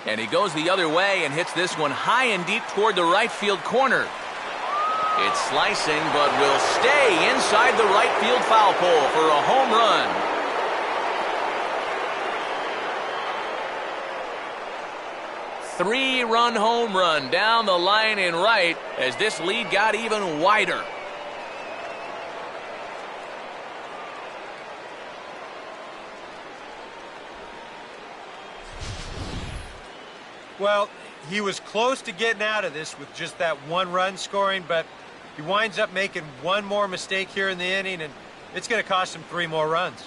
And he goes the other way and hits this one high and deep toward the right field corner. It's slicing, but will stay inside the right field foul pole for a home run. Three-run home run down the line in right as this lead got even wider. Well, he was close to getting out of this with just that one run scoring, but he winds up making one more mistake here in the inning, and it's going to cost him 3 more runs.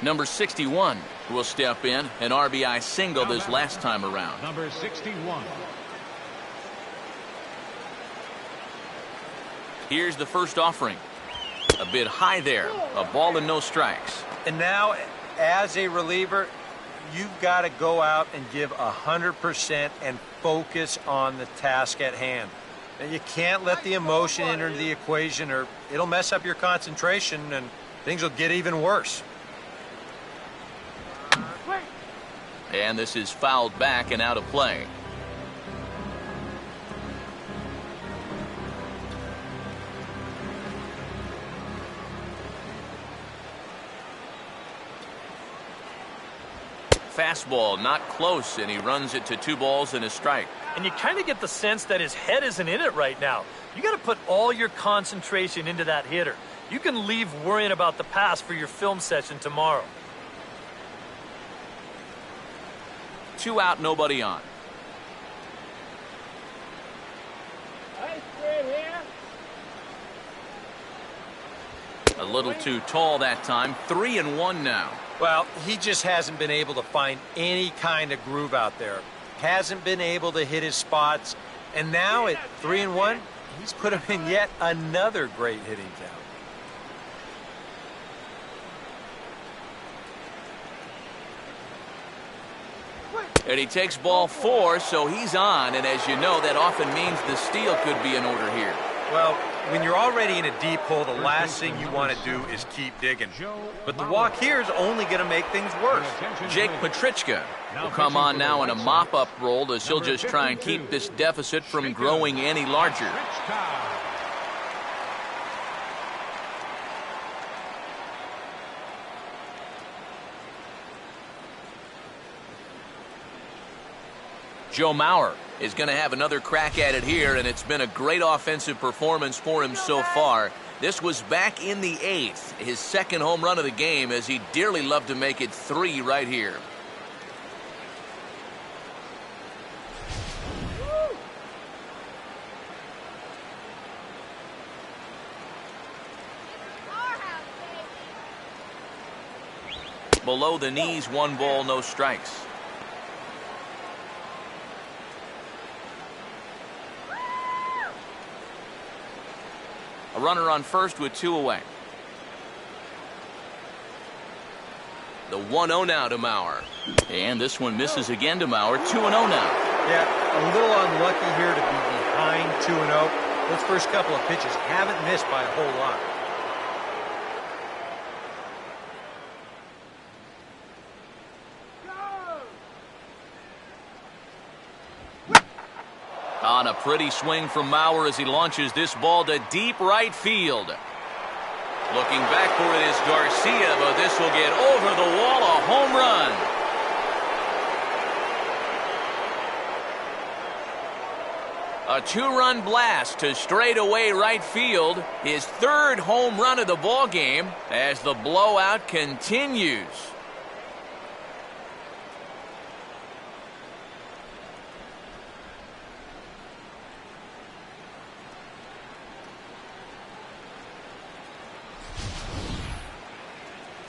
Number 61 will step in, an RBI single this last time around. Number 61. Here's the first offering. A bit high there, a ball and no strikes. And now, as a reliever, you've got to go out and give 100% and focus on the task at hand. And you can't let the emotion enter the equation or it'll mess up your concentration and things will get even worse. And this is fouled back and out of play. Fastball not close, and he runs it to 2 balls and a strike. And you kind of get the sense that his head isn't in it right now. You got to put all your concentration into that hitter. You can leave worrying about the pass for your film session tomorrow. 2 out, nobody on. A little too tall that time. 3-1 now. Well, he just hasn't been able to find any kind of groove out there. Hasn't been able to hit his spots. And now at 3-1, he's put him in yet another great hitting count. And he takes ball 4, so he's on. And as you know, that often means the steal could be in order here. Well, when you're already in a deep hole, the last thing you want to do is keep digging. But the walk here is only going to make things worse. Jake Petrichka will come on now in a mop-up role as he'll just try and keep this deficit from growing any larger. Joe Mauer is going to have another crack at it here, and it's been a great offensive performance for him so far. This was back in the 8th, his second home run of the game, as he dearly loved to make it 3 right here. Below the knees, 1 ball, no strikes. A runner on first with 2 away. The 1-0 now to Mauer. And this one misses again to Mauer. 2-0 now. Yeah, a little unlucky here to be behind 2-0. Those first couple of pitches haven't missed by a whole lot. On a pretty swing from Mauer as he launches this ball to deep right field. Looking back for it is Garcia, but this will get over the wall, a home run. A 2-run blast to straightaway right field. His 3rd home run of the ball game as the blowout continues.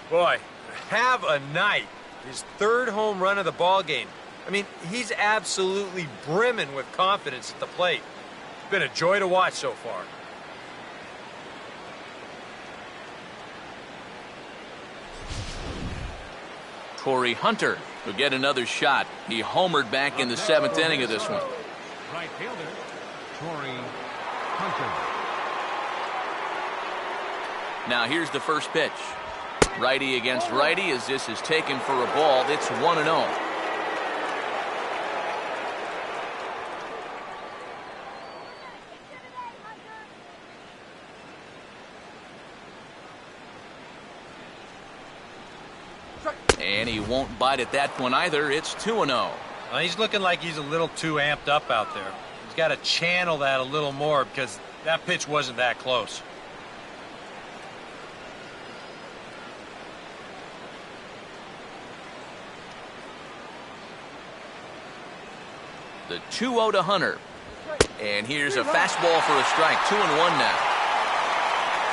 Boy, have a night. His 3rd home run of the ball game. I mean, he's absolutely brimming with confidence at the plate. It's been a joy to watch so far. Corey Hunter will get another shot. He homered back in the 7th inning of this one. Right fielder, Corey Hunter. Now here's the first pitch. Righty against righty as this is taken for a ball. It's 1-0. And he won't bite at that one either. It's 2-0. Well, he's looking like he's a little too amped up out there. He's got to channel that a little more because that pitch wasn't that close. The 2-0 to Hunter. And here's a fastball for a strike. 2-1 now.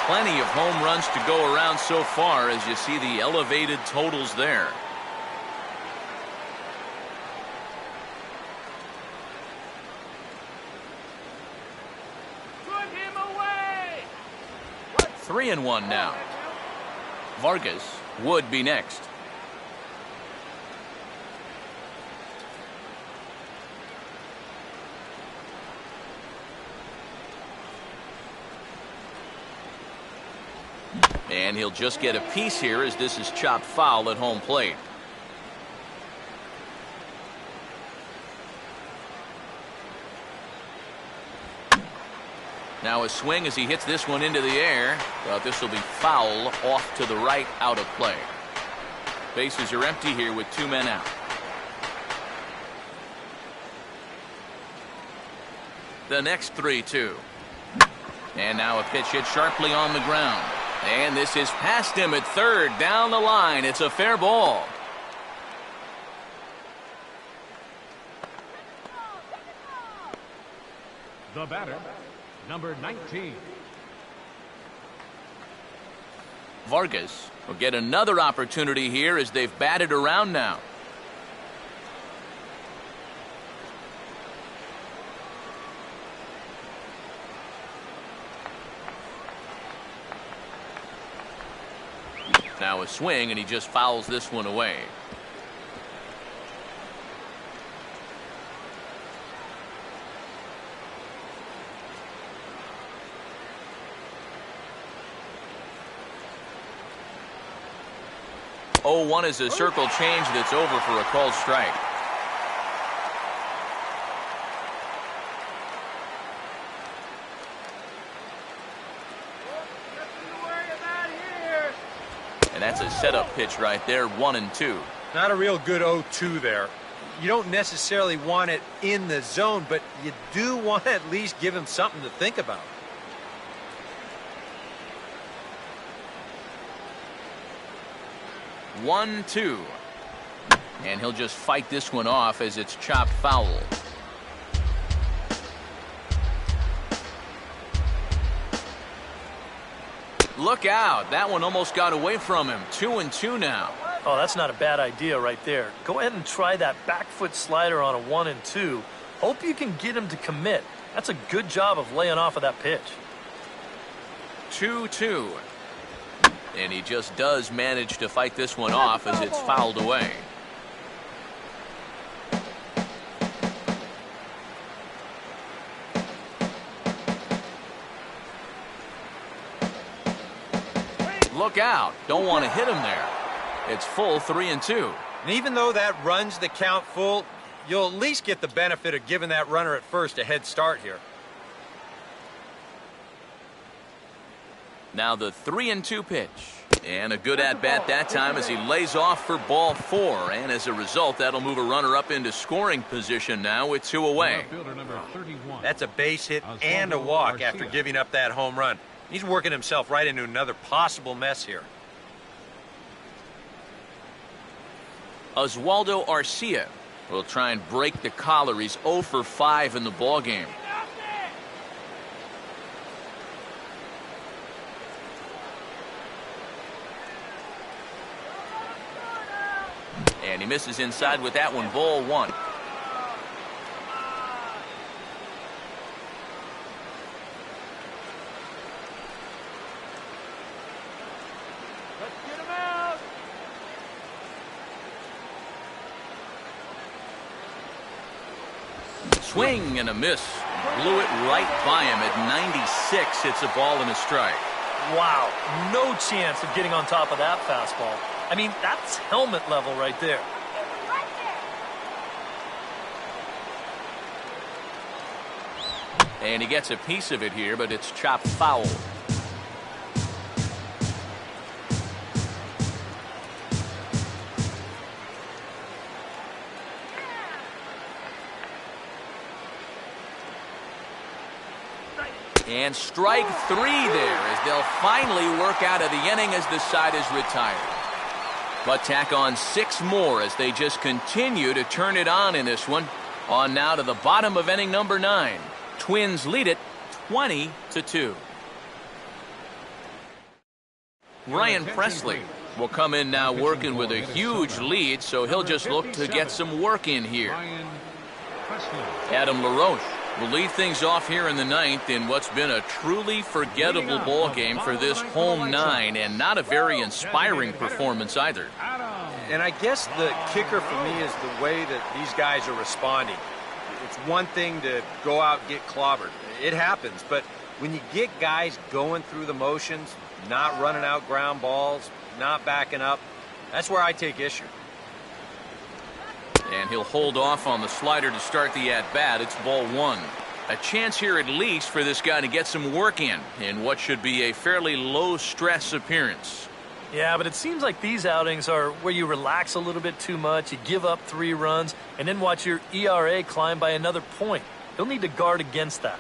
Plenty of home runs to go around so far as you see the elevated totals there. Put him away! 3-1 now. Vargas would be next. And he'll just get a piece here as this is chopped foul at home plate. Now a swing as he hits this one into the air. But this will be foul off to the right, out of play. Bases are empty here with 2 men out. The next 3-2. And now a pitch hit sharply on the ground. And this is past him at third. Down the line. It's a fair ball. The batter, number 19. Vargas will get another opportunity here as they've batted around now. Now a swing, and he just fouls this one away. Oh, 1 is a circle change that's over for a called strike. And that's a setup pitch right there, 1-2. Not a real good 0-2 there. You don't necessarily want it in the zone, but you do want to at least give him something to think about. One, 2. And he'll just fight this one off as it's chopped foul. Look out. That one almost got away from him. 2-2 now. Oh, that's not a bad idea right there. Go ahead and try that back foot slider on a 1-2. Hope you can get him to commit. That's a good job of laying off of that pitch. 2-2. And he just does manage to fight this one off as it's fouled away. Look out. Don't want to hit him there. It's full 3-2. And even though that runs the count full, you'll at least get the benefit of giving that runner at first a head start here. Now the 3-2 pitch. And a good at-bat that time as he lays off for ball 4. And as a result, that'll move a runner up into scoring position now with 2 away. That's a base hit and a walk after giving up that home run. He's working himself right into another possible mess here. Oswaldo Arcia will try and break the collar. He's 0 for 5 in the ballgame. And he misses inside with that one, ball 1. Swing and a miss. Blew it right by him at 96. It's a ball and a strike. Wow, no chance of getting on top of that fastball. I mean, that's helmet level right there. And he gets a piece of it here, but it's chopped foul. And strike 3 there as they'll finally work out of the inning as the side is retired. But tack on 6 more as they just continue to turn it on in this one. On now to the bottom of inning number 9. Twins lead it 20-2. Ryan Presley will come in now working with a huge lead, so he'll just look to get some work in here. Adam LaRoche will lead things off here in the 9th in what's been a truly forgettable ball game for this home 9, and not a very inspiring performance either. And I guess the kicker for me is the way that these guys are responding. It's one thing to go out and get clobbered. It happens, but when you get guys going through the motions, not running out ground balls, not backing up, that's where I take issue. And he'll hold off on the slider to start the at-bat. It's ball 1. A chance here at least for this guy to get some work in what should be a fairly low-stress appearance. Yeah, but it seems like these outings are where you relax a little bit too much, you give up 3 runs, and then watch your ERA climb by another point. He'll need to guard against that.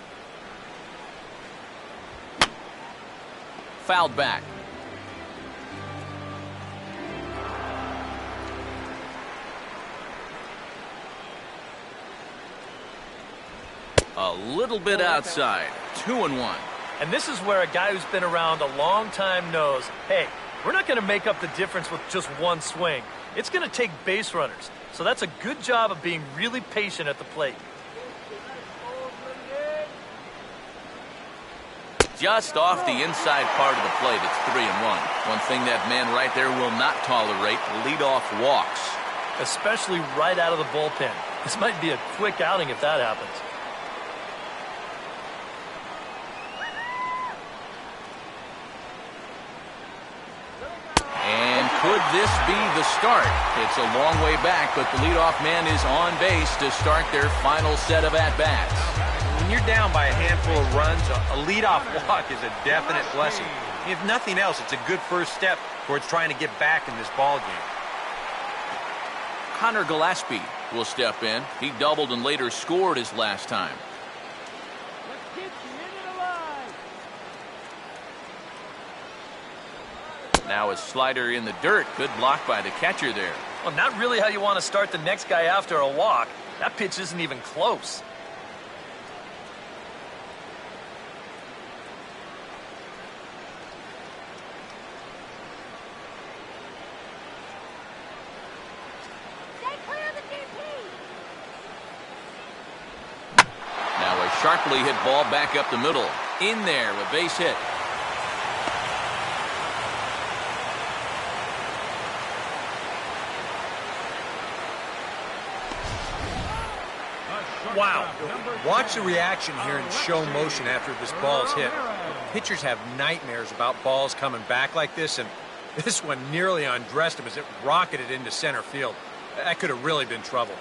Fouled back. A little bit outside. 2-1. And this is where a guy who's been around a long time knows, hey, we're not going to make up the difference with just one swing. It's going to take base runners. So that's a good job of being really patient at the plate. Just off the inside part of the plate, it's 3-1. One thing that man right there will not tolerate, leadoff walks. Especially right out of the bullpen. This might be a quick outing if that happens. And could this be the start? It's a long way back, but the leadoff man is on base to start their final set of at-bats. When you're down by a handful of runs, a leadoff walk is a definite blessing. If nothing else, it's a good first step towards trying to get back in this ball game. Connor Gillespie will step in. He doubled and later scored his last time. Let's get you into the line. Now a slider in the dirt. Good block by the catcher there. Well, not really how you want to start the next guy after a walk. That pitch isn't even close. Stay clear of the DP. Now a sharply hit ball back up the middle. In there, a base hit. Wow. Watch the reaction here in slow motion after this ball's hit. Pitchers have nightmares about balls coming back like this, and this one nearly undressed him as it rocketed into center field. That could have really been trouble.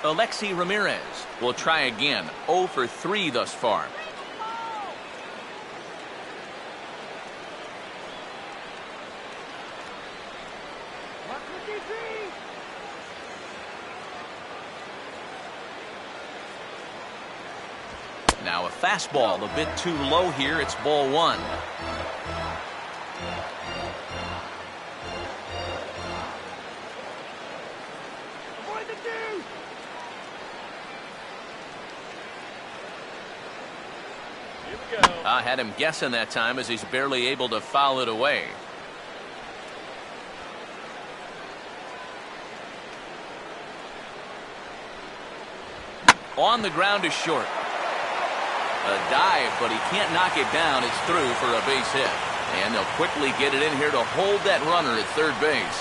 Alexi Ramirez will try again. 0 for 3 thus far. Now a fastball a bit too low here. It's ball 1. Avoid the deuce. Here we go. I had him guessing that time as he's barely able to foul it away. On the ground is short. A dive, but he can't knock it down. It's through for a base hit. And they'll quickly get it in here to hold that runner at third base.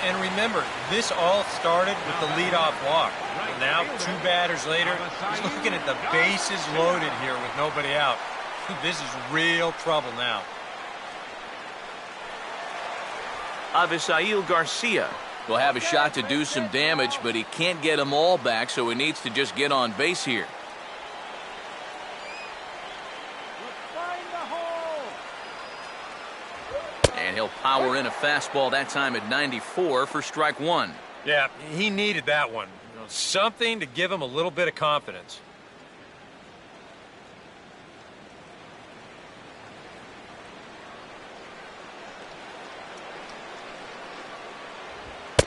And remember, this all started with the leadoff walk. Now, 2 batters later, he's looking at the bases loaded here with nobody out. This is real trouble now. Avisail Garcia will have a shot to do some damage, but he can't get them all back, so he needs to just get on base here. And he'll power in a fastball that time at 94 for strike 1. Yeah, he needed that one. Something to give him a little bit of confidence.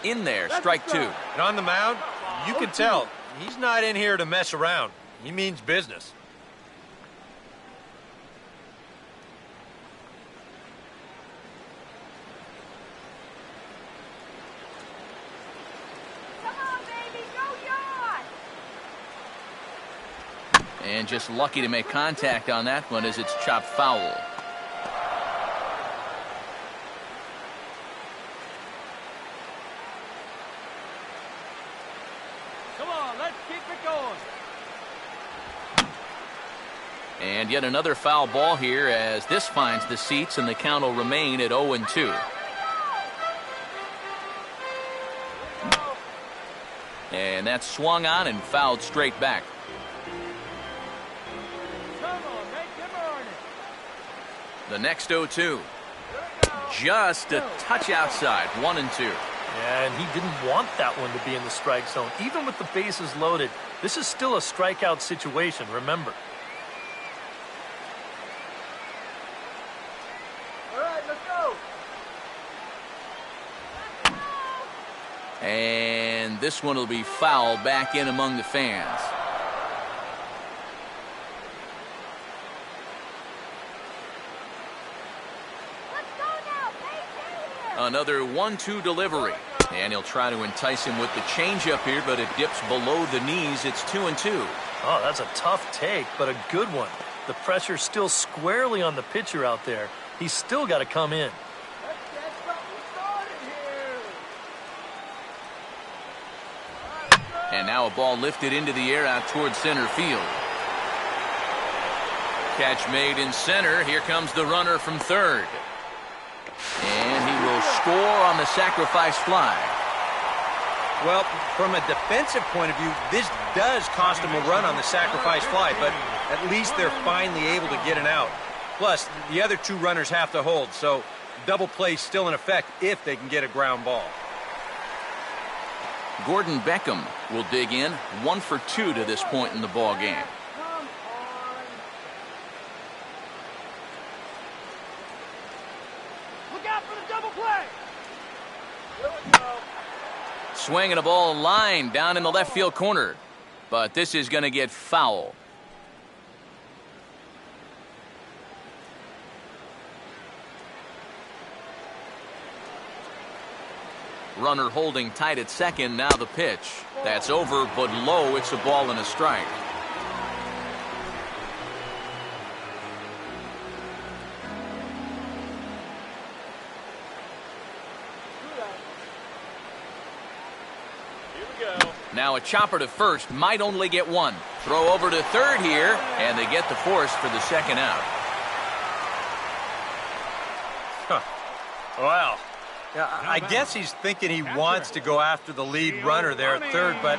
In there, strike 2. And on the mound, you can tell he's not in here to mess around. He means business. And just lucky to make contact on that one as it's chopped foul. Come on, let's keep it going. And yet another foul ball here as this finds the seats, and the count will remain at 0-2. And that's swung on and fouled straight back. The next 0-2. Just a touch outside, 1-2. Yeah, and he didn't want that one to be in the strike zone. Even with the bases loaded, this is still a strikeout situation, remember. All right, let's go. And this one will be fouled back in among the fans. Another 1-2 delivery. And he'll try to entice him with the changeup here, but it dips below the knees. It's 2-2. Oh, that's a tough take, but a good one. The pressure's still squarely on the pitcher out there. He's still got to come in. Let's get something started here. And now a ball lifted into the air out towards center field. Catch made in center. Here comes the runner from third. And he will score on the sacrifice fly. Well, from a defensive point of view, this does cost them a run on the sacrifice fly, but at least they're finally able to get an out. Plus, the other 2 runners have to hold, so double play still in effect if they can get a ground ball. Gordon Beckham will dig in, 1 for 2 to this point in the ball game. Swinging a ball line down in the left field corner. But this is going to get foul. Runner holding tight at second. Now the pitch. That's over, but low. It's a ball and a strike. Here we go. Now a chopper to first, might only get one. Throw over to third here, and they get the force for the second out. Wow. Yeah, I guess he's thinking he wants to go after the lead runner there at third, but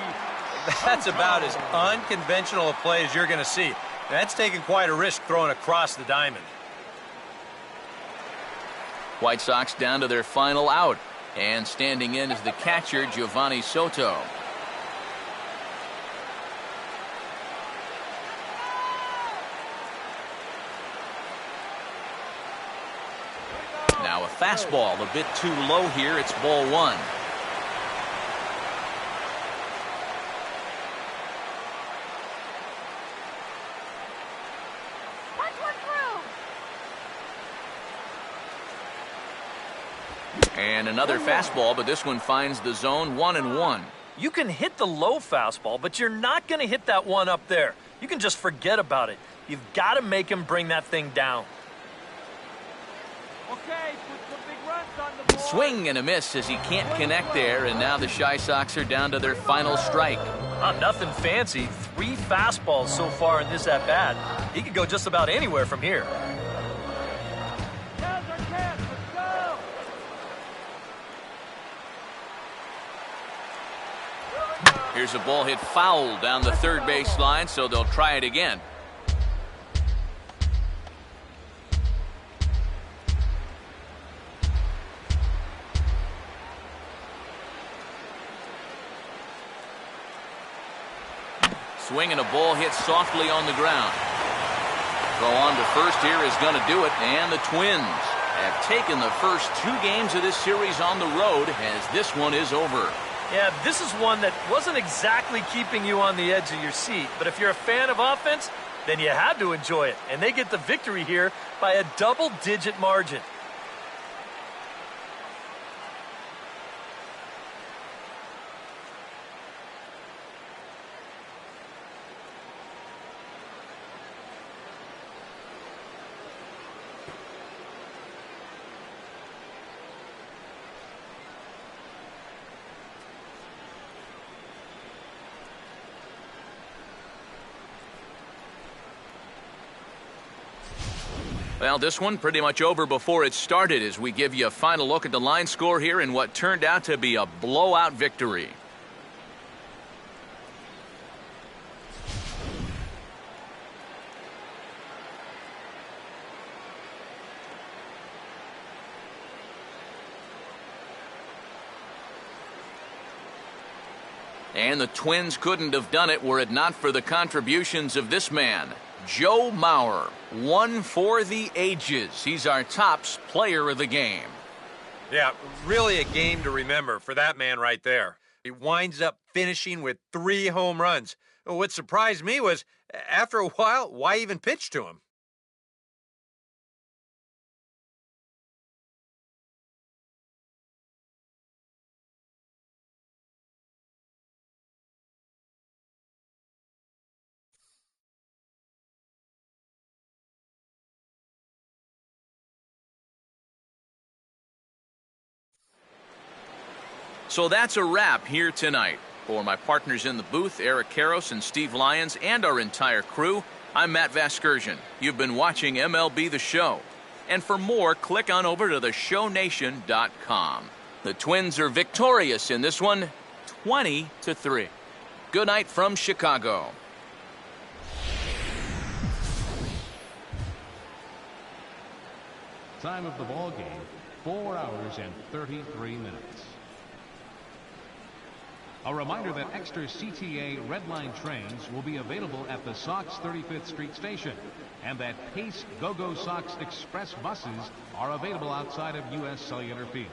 that's about as unconventional a play as you're going to see. That's taking quite a risk throwing across the diamond. White Sox down to their final out, and standing in is the catcher, Giovanni Soto. Now a fastball a bit too low here. It's ball one. Punch one through. And another fastball, but this one finds the zone 1-1. You can hit the low fastball, but you're not going to hit that one up there. You can just forget about it. You've got to make him bring that thing down. Okay, put some big runs on the board. Swing and a miss as he can't connect there, and now the Chi Sox are down to their final strike. Nothing fancy. 3 fastballs so far in this at-bat. He could go just about anywhere from here. Now's our chance. Let's go. Here's a ball hit foul down the third base line, so they'll try it again. Swing and a ball hit softly on the ground. Throw on to first here is going to do it, and the Twins have taken the first 2 games of this series on the road as this one is over. Yeah, this is one that wasn't exactly keeping you on the edge of your seat, but if you're a fan of offense, then you had to enjoy it, and they get the victory here by a double-digit margin. Well, this one pretty much over before it started as we give you a final look at the line score here in what turned out to be a blowout victory. And the Twins couldn't have done it were it not for the contributions of this man, Joe Mauer. One for the ages. He's our tops player of the game. Yeah, really a game to remember for that man right there. He winds up finishing with 3 home runs. What surprised me was, after a while, why even pitch to him? So that's a wrap here tonight. For my partners in the booth, Eric Karros and Steve Lyons, and our entire crew, I'm Matt Vasgersian. You've been watching MLB The Show. And for more, click on over to theshownation.com. The Twins are victorious in this one, 20-3. Good night from Chicago. Time of the ball game, 4 hours and 33 minutes. A reminder that extra CTA Red Line trains will be available at the Sox 35th Street station, and that Pace Go-Go Sox Express buses are available outside of U.S. Cellular Field.